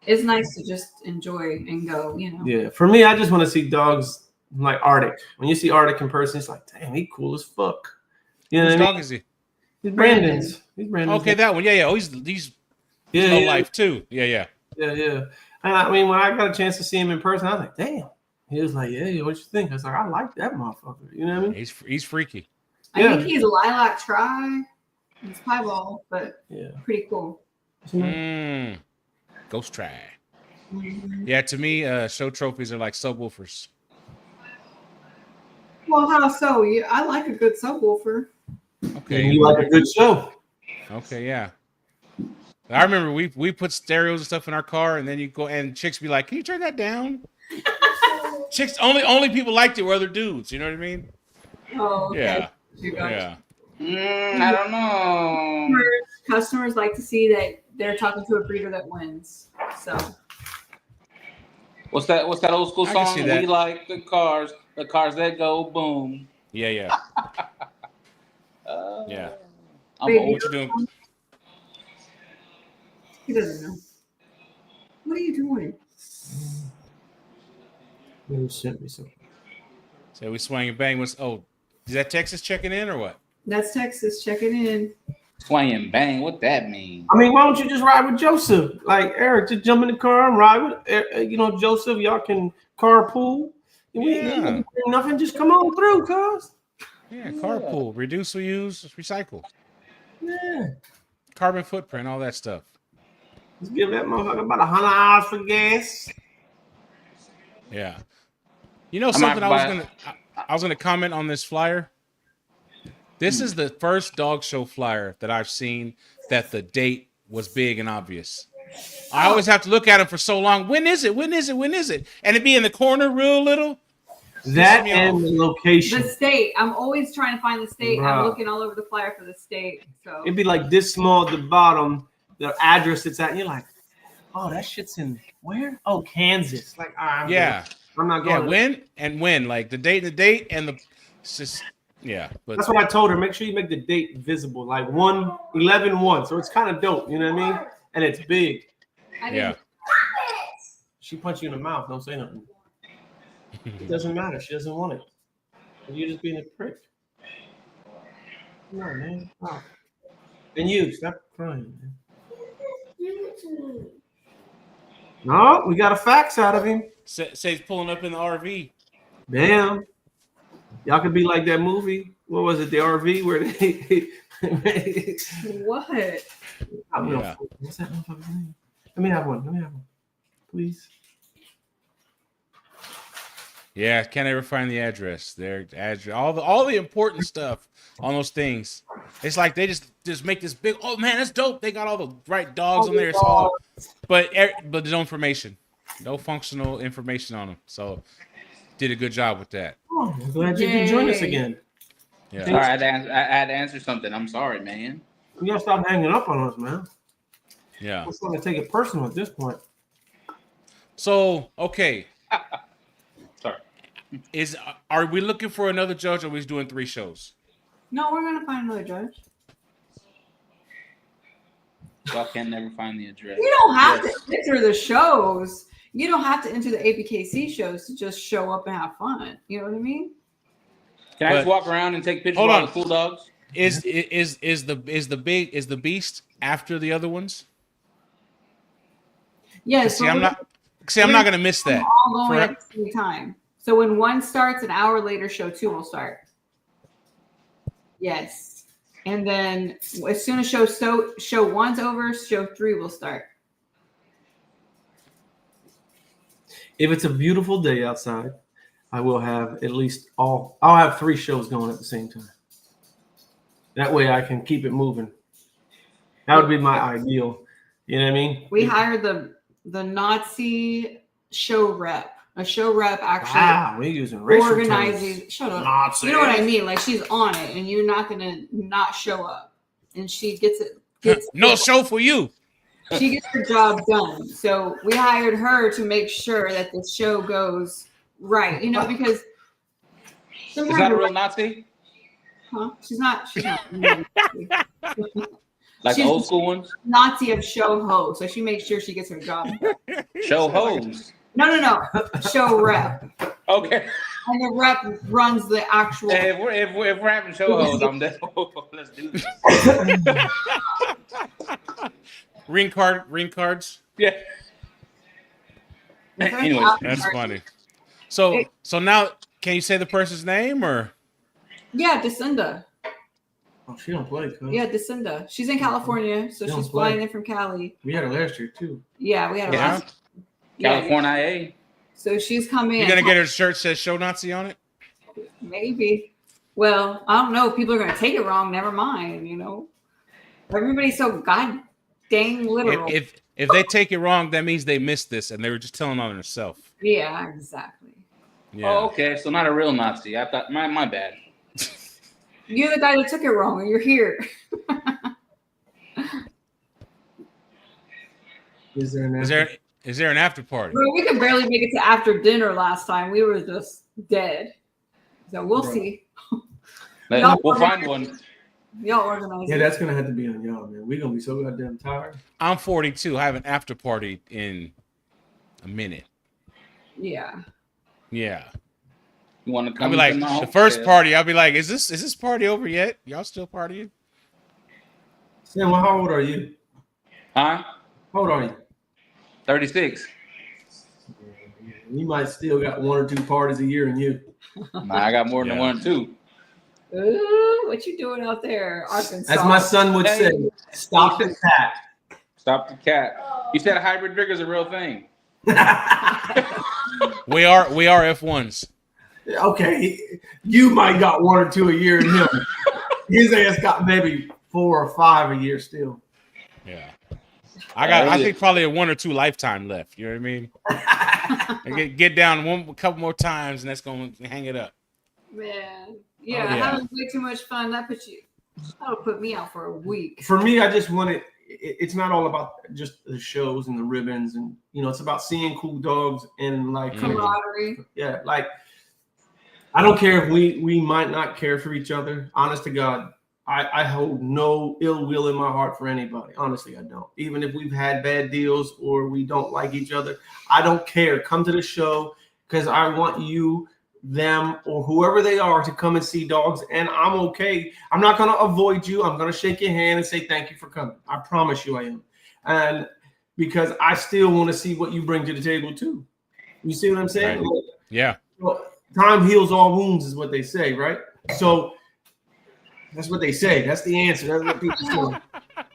It's nice to just enjoy and go, Yeah, for me, I just want to see dogs like Arctic. When you see Arctic in person, it's like, damn, he cool as fuck. You know Whose what I mean? dog is he? He's Brandon's. Okay, that one. Yeah. Oh, he's low life too. Yeah. And I mean, when I got a chance to see him in person, I was like, damn. He was like, yeah, what you think? I was like, I like that motherfucker. You know what I mean? He's freaky. I think he's Lilac Tri. He's piebald, but pretty cool. Ghost Tri. Yeah, to me, show trophies are like subwoofers. Well, how so? I like a good subwoofer. Okay. And you like a good show. Okay, yeah. I remember we put stereos and stuff in our car, and then you go and chicks be like, "Can you turn that down?" Chicks only people liked it were other dudes. You know what I mean? Oh, okay. Yeah. I don't know. Customers like to see that they're talking to a breeder that wins. So. What's that old school song? We like the cars that go boom. Yeah. Yeah. I'm old. What you doing? He doesn't know. What are you doing? He sent me something. So we swang and bang. Is that Texas checking in or what? That's Texas checking in. Swing and bang. What that mean? I mean, why don't you just ride with Joseph? Like Eric, just jump in the car and ride with Joseph. Y'all can carpool. Nothing. Just come on through, cuz. Yeah, carpool, reduce, reuse, recycle. Yeah. Carbon footprint, all that stuff. Let's give that motherfucker about $100 for gas. Yeah. You know something I was gonna comment on this flyer. This is the first dog show flyer that I've seen that the date was big and obvious. I always have to look at them for so long. When is it? When is it? When is it? And it'd be in the corner real little. That and the location. The state. I'm always trying to find the state. Bro. I'm looking all over the flyer for the state. So it'd be like this small at the bottom, the address it's at, and you're like, oh, that shit's in where? Oh, Kansas. Like, I'm not going. Yeah, when, like the date, and the. It's just, but that's what I told her. Make sure you make the date visible, like 1/11/1. So it's kind of dope. You know what I mean? And it's big. She punched you in the mouth. Don't say nothing. It doesn't matter. She doesn't want it. You're just being a prick. Come on, man. Oh. And you stop crying, man. No, we got a fax out of him. Say he's pulling up in the RV. Damn. Y'all could be like that movie. What was it? The RV where they. What? What's that motherfucker's name? Let me have one. Please. Yeah, can't ever find the address. Their address, all the important stuff on those things. It's like they just make this big. Oh man, that's dope. They got all the right dogs on there. It's all, but there's no information, no functional information on them. So did a good job with that. Oh, I'm glad you can join us again. Yeah. All right, I had to answer something. I'm sorry, man. You gotta stop hanging up on us, man. Yeah, I'm starting to take it personal at this point. So okay. Sorry. Are we looking for another judge, or are we doing 3 shows? No, we're gonna find another judge. Y'all can never find the address. You don't have to enter the shows. You don't have to enter the ABKC shows to just show up and have fun. You know what I mean? Can I just walk around and take pictures of all the cool dogs? Is the beast after the other ones? Yes. See, I'm not gonna miss that. All going at the same time. So when one starts, an hour later, show 2 will start. Yes. And then as soon as show 1's over, show 3 will start. If it's a beautiful day outside, I will have I'll have 3 shows going at the same time. That way I can keep it moving. That would be my ideal. You know what I mean? We hired the Nazi show rep. A show rep actually we're using racial organizes. terms. Shut up. Nazi. You know what I mean? Like she's on it, and you're not gonna not show up, and she gets it. No show for you. She gets her job done. So we hired her to make sure that the show goes right. You know, because Is that a real Nazi? Huh? She's not. Like She's the old school ones? Nazi of show ho. So she makes sure she gets her job done. Show hoes. No. Show rep. Okay. And the rep runs the actual. Hey, if we're having show hoes, I'm dead. Let's do this. Ring cards. Yeah. Anyways, That's funny. So now, can you say the person's name or? Yeah, Descinda. Oh, she don't play. Cause Yeah, Descinda. She's in California, so She don't she's flying play. in from Cali. we had her last year too. Yeah, we had her Yeah. last. Yeah, California. so she's coming. You're gonna get her shirt that says "Show Nazi" on it. Maybe. Well, I don't know. People are gonna take it wrong. Never mind. You know, everybody's so god dang literal. If they take it wrong, that means they missed this and they were just telling on themselves. Yeah, exactly. Yeah. Oh, okay. So not a real Nazi. I thought my bad. You're the guy that took it wrong, and you're here. Is there an Is there an after party? Bro, we could barely make it to after dinner last time. We were just dead. So we'll Right. see. We'll find one. Y'all organize Yeah, it. that's gonna have to be on y'all, man. We're gonna be so goddamn tired. I'm 42. I have an after party in a minute. Yeah. Yeah. You want to come? I'll be like, to the first party, I'll be like, is this party over yet? Y'all still partying? Sam, well, how old are you? Huh? How old are you? 36. You might still got 1 or 2 parties a year in you. Nah, I got more than Yeah. 1 or 2. Ooh, what you doing out there, Arkansas? As my son would say, stop the Stop the cat. You said a hybrid trigger is a real thing. cat. We are F1s. Okay, you might got 1 or 2 a year in him. His ass got maybe 4 or 5 a year still. Yeah. I think probably a 1 or 2 lifetime left. You know what I mean? I get down a couple more times and that's gonna hang it up. Man. Yeah, Oh, yeah. having way too much fun. That'll put me out for a week. For me, I just want it's not all about just the shows and the ribbons, and it's about seeing cool dogs and like Camaraderie. yeah, like I don't care if we might not care for each other. Honest to God, I hold no ill will in my heart for anybody. Honestly, I don't. Even if we've had bad deals or we don't like each other, I don't care. Come to the show because I want you, them, or whoever they are to come and see dogs, and I'm okay. I'm not going to avoid you. I'm going to shake your hand and say thank you for coming. I promise you I am. And because I still want to see what you bring to the table too. You see what I'm saying? Right. Yeah. Well, time heals all wounds is what they say, right? So that's what they say. That's the answer. That's what people say.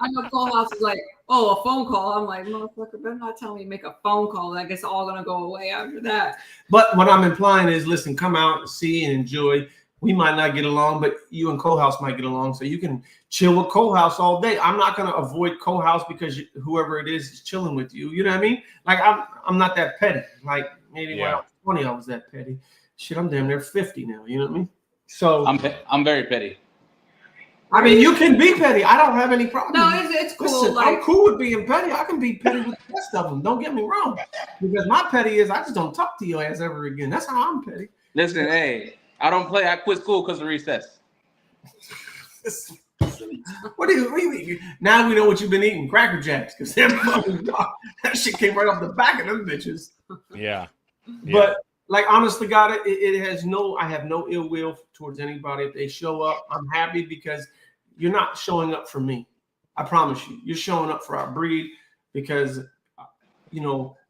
I know Cole House is like, oh, a phone call. I'm like, motherfucker, better not tell me to make a phone call. Like it's all gonna go away after that. But what I'm implying is, listen, come out, see, and enjoy. We might not get along, but you and Cole House might get along, so you can chill with Cole House all day. I'm not gonna avoid Cole House because whoever it is chilling with you. You know what I mean? Like I'm not that petty. Like maybe when I was 20, I was that petty. Shit, I'm damn near 50 now. You know what I mean? So I'm very petty. I mean, you can be petty. I don't have any problem. No, it's cool. Listen, like I'm cool with being petty. I can be petty with the rest of them. Don't get me wrong. Because my petty is I just don't talk to your ass ever again. That's how I'm petty. Listen, hey, I don't play. I quit school because of recess. What do you eat? Now we know what you've been eating, Cracker Jacks, because that shit came right off the back of them bitches. Yeah. But like, honestly, God, it has no. I have no ill will towards anybody. If they show up, I'm happy because you're not showing up for me. I promise you, you're showing up for our breed because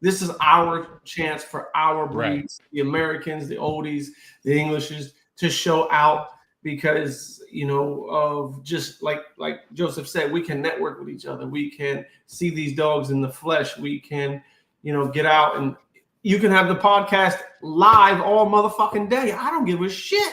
this is our chance for our breeds, the Americans, the oldies, the Englishes, to show out because of just like Joseph said, we can network with each other. We can see these dogs in the flesh. We can get out, and you can have the podcast live all motherfucking day. I don't give a shit.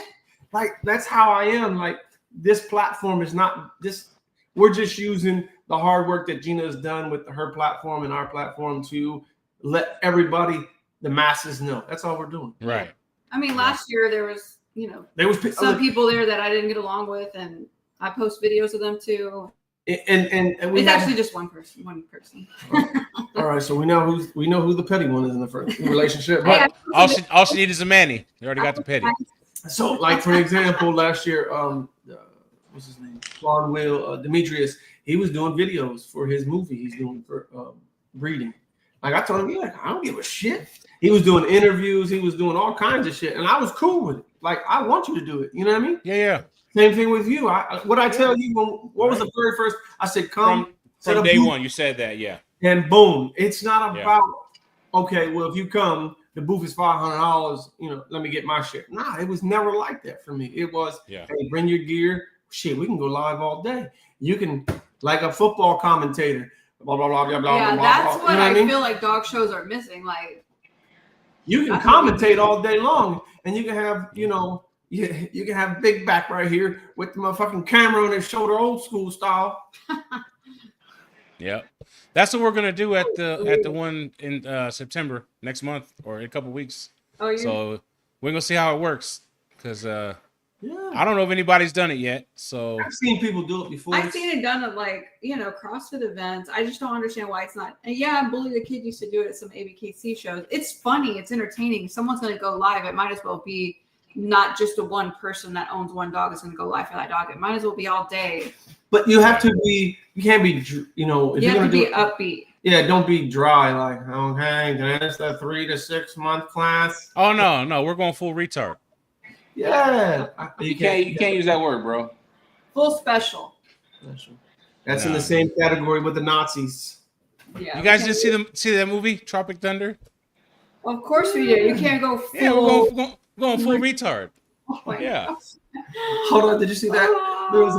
Like, that's how I am. Like, this platform is not this. We're just using the hard work that Gina has done with her platform and our platform to let everybody, the masses, know. That's all we're doing. Right. I mean, last year there was, some people there that I didn't get along with, and I post videos of them too. And it's actually just one person. All right, so we know who the petty one is in the first relationship. But all she needs is a Manny. They already got the petty. So, like, for example, last year, what's his name? Claude Will Demetrius. He was doing videos for his movie he's doing for breeding. Like, I told him, I don't give a shit. He was doing interviews. He was doing all kinds of shit, and I was cool with it. Like, I want you to do it. You know what I mean? Yeah. Same thing with you. What I tell you? What was the very first? I said, come from day one. You said that, yeah. And boom, it's not about okay. Well, if you come, the booth is $500. Let me get my share. Nah, it was never like that for me. It was, hey, bring your gear. Shit, we can go live all day. You can, like a football commentator. Blah blah blah blah blah. Yeah, blah, that's blah, what I feel like dog shows are missing. Like, you can commentate all day long, and you can have, you can have Big Back right here with the motherfucking camera on his shoulder, old school style. Yeah, that's what we're gonna do at the one in September next month or in a couple weeks. So we're gonna see how it works because I don't know if anybody's done it yet. So I've seen people do it before. I've seen it done at CrossFit events. I just don't understand why it's not. And yeah, Bully the Kid used to do it at some ABKC shows. It's funny. It's entertaining. If someone's going to go live, it might as well be not just a one person that owns one dog is going to go live for that dog. It might as well be all day. But you have to be. You can't be. If you you're have to be do upbeat. Yeah, don't be dry. Like, okay, that's a 3 to 6 month class. Oh no, we're going full retard. Yeah, you can't use that word, bro. Full special. That's in the same category with the Nazis. Yeah. You guys didn't see that movie, Tropic Thunder? Of course we did. You can't go full. Yeah, we're going full retard. God. Hold on, did you see that? There was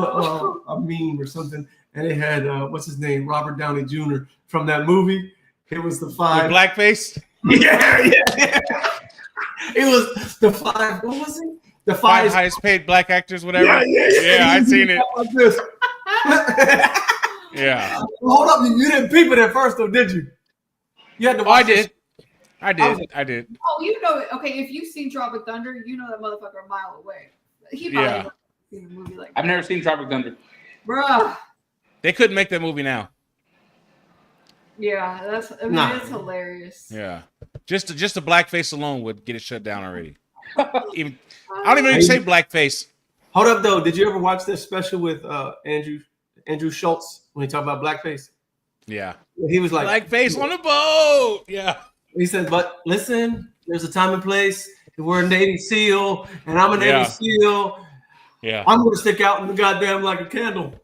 a meme or something, and it had what's his name, Robert Downey Jr. from that movie. It was the 5 with blackface. Yeah. It was the 5. What was it? The 5 highest paid black actors, whatever. Yeah, I seen it. Like this. Yeah. Hold up, you didn't peep it at first, though, did you? You had to watch I did. Oh, okay. If you've seen Tropic Thunder, you know that motherfucker a mile away. He probably hasn't seen a movie like that. I've never seen Tropic Thunder. Bruh. They couldn't make that movie now. Yeah, it's hilarious. Yeah. Just the blackface alone would get it shut down already. I don't even know you say blackface. Hold up, though. Did you ever watch this special with Andrew Schultz when he talked about blackface? Yeah. He was like, blackface on the boat. Yeah. He said, but listen, there's a time and place. We're a Navy SEAL, and I'm a Navy SEAL. Yeah. I'm going to stick out in the goddamn like a candle.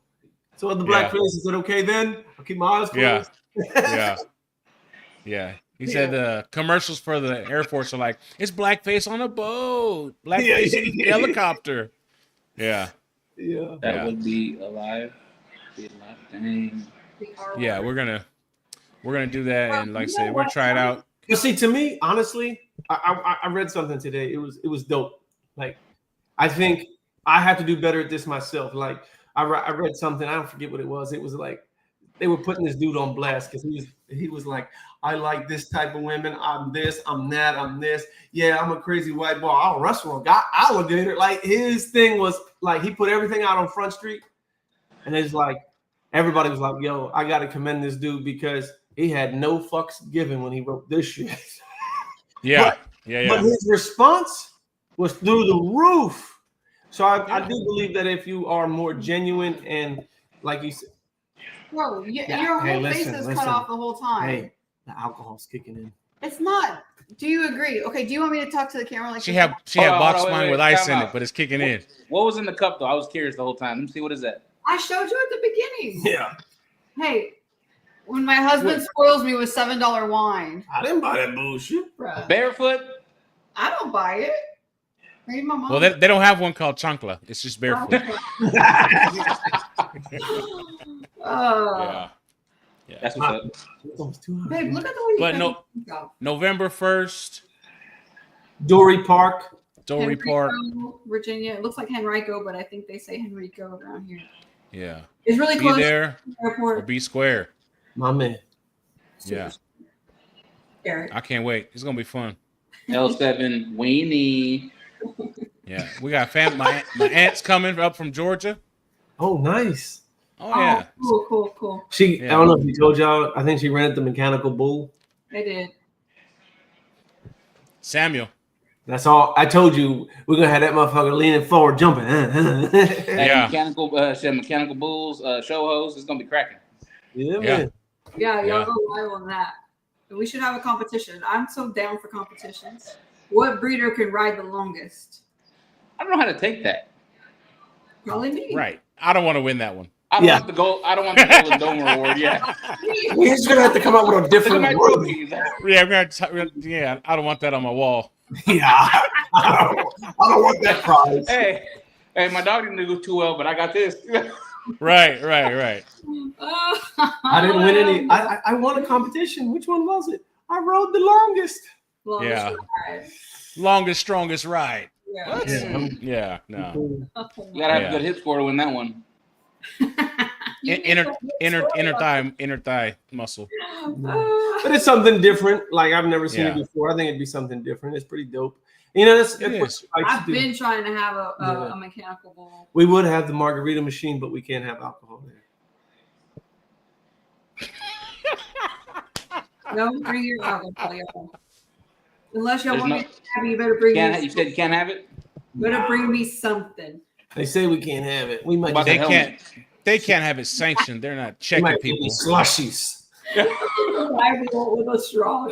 So the blackface, he said, okay, then I'll keep my eyes closed. Yeah. He said commercials for the Air Force are like, it's blackface on a boat, blackface in the helicopter. Yeah. Yeah. That would be alive. Dang. Yeah, we're gonna do that, and like I said, we'll try it out. You see, to me, honestly, I read something today. It was dope. Like, I think I have to do better at this myself. Like, I read something. I don't forget what it was. It was like they were putting this dude on blast because he was like, I like this type of women. I'm this. I'm that. I'm this. Yeah, I'm a crazy white boy. I'll wrestle a alligator. Like, his thing was like he put everything out on Front Street, and it's like everybody was like, "Yo, I got to commend this dude because he had no fucks given when he wrote this shit." Yeah. But his response was through the roof. So I do believe that if you are more genuine and like you said, Bro, Yeah. your Hey, whole listen, face is listen. cut off the whole time. hey, the alcohol's kicking in. It's not. Do you agree? Okay, do you want me to talk to the camera like She this? had Hold on, box hold on, wine wait, with wait, ice time in out. it, but it's kicking in. What was in the cup though? I was curious the whole time. Let me see what is that. I showed you at the beginning. Yeah. Hey, when my husband spoils me with $7 wine, I didn't buy that bullshit. bruh, Barefoot. I don't buy it. Maybe my mom. Well, they don't have one called chancla. It's just barefoot. Yeah. That's what's up. It's almost 200. Babe, look at the way you But cut no, your teeth off. November 1st, Dory Park. Dory Park. Henrico, Virginia. It looks like Henrico, but I think they say Henrico around here. Yeah. It's really Be close there to the or airport. be square. My man. Yeah. Eric. I can't wait. It's going to be fun. L7 Weenie. Yeah. We got my aunt's coming up from Georgia. Oh, nice. Oh, yeah. Cool. She, Yeah. I don't know if you told y'all, I think she rented the mechanical bull. I did. Samuel. That's all. I told you we're gonna have that motherfucker leaning forward, jumping. Yeah. Mechanical bulls, show hose. It's gonna be cracking. Yeah, Yeah. man. Yeah, Yeah. y'all go live on that. We should have a competition. I'm so down for competitions. What breeder can ride the longest? I don't know how to take that. Probably me. Right. I don't want to win that one. I don't want the gold. I don't want the Golden Dome award yet. We're just gonna have to come up with a Look at different my word. trophies. Yeah, I don't want that on my wall. Yeah, I don't want that prize. Hey, my dog didn't do too well, but I got this. Right. I didn't win any. I won a competition. Which one was it? I rode the longest. Yeah. Longest, strongest ride. Yeah. What? Yeah. Yeah, no. You gotta have a good hip score to win that one. Inner thigh muscle. But it's something different. Like I've never seen it before. I think it'd be something different. It's pretty dope. You know, it's what I like I've to do. been trying to have a mechanical bull. We would have the margarita machine, but we can't have alcohol there. No, bring your alcohol, y'all. Unless y'all There's want no- me to have it, you better bring me. You said you can't have it. Better bring me something. They say we can't have it. We might. But Just They can't have it sanctioned. They're not we checking might people. be slushies. Why we won't with a straw?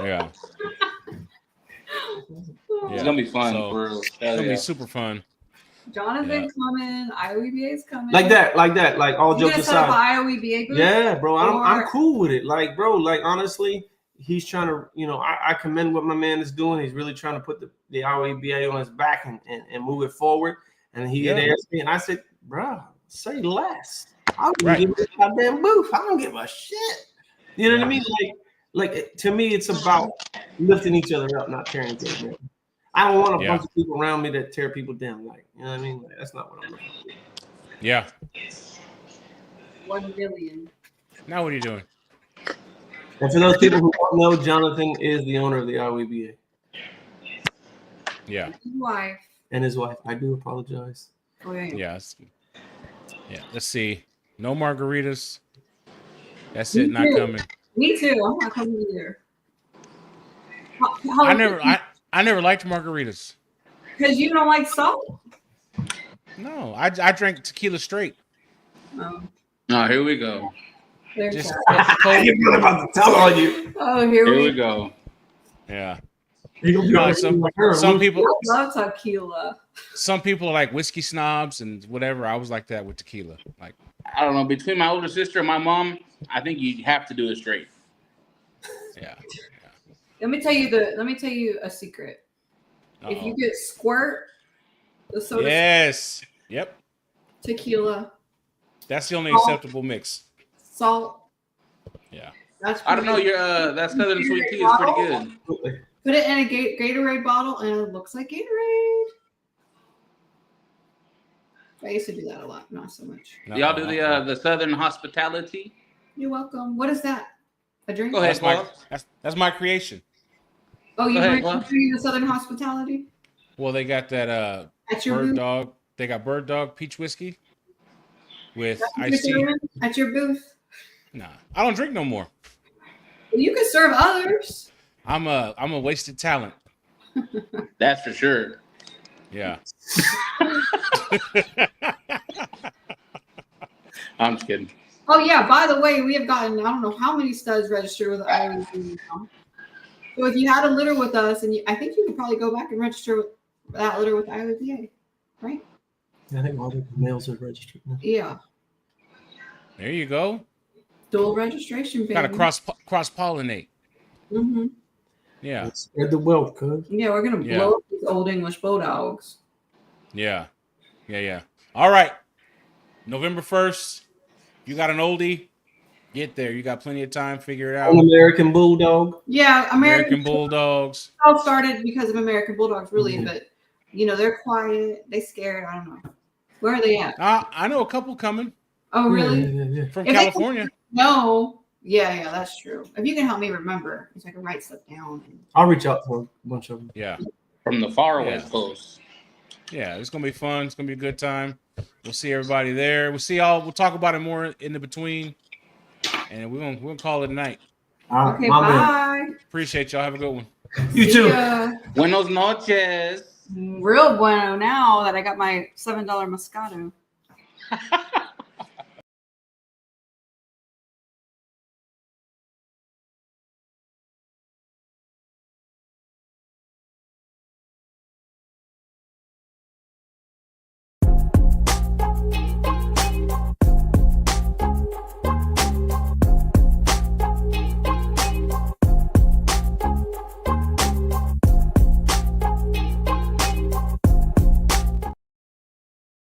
Yeah. It's gonna be fun. So, for real. It's gonna be super fun. Jonathan's coming. IOEBA's coming. Like that. Like all You jokes gonna set up aside. an IOEBA booth? Yeah, bro. I'm Or- cool with it. Like, bro. Like honestly, he's trying to. You know, I commend what my man is doing. He's really trying to put the REBA on his back and move it forward. And he had asked me, and I said, bro, say less. I wouldn't give a goddamn booth. I don't give a shit. You know what I mean? Like to me, it's about lifting each other up, not tearing each other down. I don't want a bunch of people around me that tear people down. Like, you know what I mean? Like, that's not what I'm looking for. Yeah. 1 million. Now what are you doing? And for those people who don't know, Jonathan is the owner of the IWBA. Yeah. Wife. And his wife. I do apologize. Oh, yeah. Yeah. Let's see. No margaritas. That's it. Not coming. Me too. I'm not coming either. I never liked margaritas. Because you don't like salt? No, I drank tequila straight. Oh, here we go. there's Just that. I'm about to tell on you. Oh, here Here we we go. Yeah. No, Some people I love tequila. some people are like whiskey snobs and whatever. I was like that with tequila. Like, I don't know. Between my older sister and my mom, I think you have to do it straight. yeah. Let me tell you a secret. If you get squirt, the soda, Yes. Yep. tequila, That's the only acceptable mix. salt. Yeah. That's I don't know. pretty- That Southern sweet tea is pretty good. Put it in a Gatorade bottle, and it looks like Gatorade. I used to do that a lot, not so much. Y'all do the Southern hospitality? You're welcome. What is that? A drink? Go ahead, That's my creation. Oh, you Go ahead, drink the Southern hospitality Well, they got that at your Bird booth? Dog. They got Bird Dog peach whiskey with That's what iced you're tea. doing at your booth. Nah, I don't drink no more. You can serve others. I'm a wasted talent. That's for sure. Yeah. I'm just kidding. Oh yeah, by the way, we have gotten I don't know how many studs registered with IOD now. So if you had a litter with us, and I think you could probably go back and register with that litter with IODA, right? I think all the males are registered now. Yeah, There you go. dual registration. Baby. Got to cross pollinate. Mm-hmm. Yeah. Let's spread the wealth, cuz. Yeah, we're gonna Yeah. blow up these old English bulldogs. Yeah. Yeah. Yeah. All right. November 1st. You got an oldie. Get there. You got plenty of time. Figure it out. An American Bulldog. Yeah, American Bulldogs. all started because of American Bulldogs, really, Mhm. but they're quiet, they scared. I don't know. Where are they at? I know a couple coming Oh, really? Yeah. from If they- California. No. Yeah, that's true. If you can help me remember, so I can write stuff down. I'll reach out to a bunch of them. Yeah. From the far west Yeah. coast. Yeah. It's going to be fun. It's going to be a good time. We'll see everybody there. We'll talk about it more in the between. And we'll call it a night. All right, Okay, my man. bye. Appreciate y'all. Have a good one. You See too. ya. Buenos noches. Real bueno now that I got my $7 Moscato.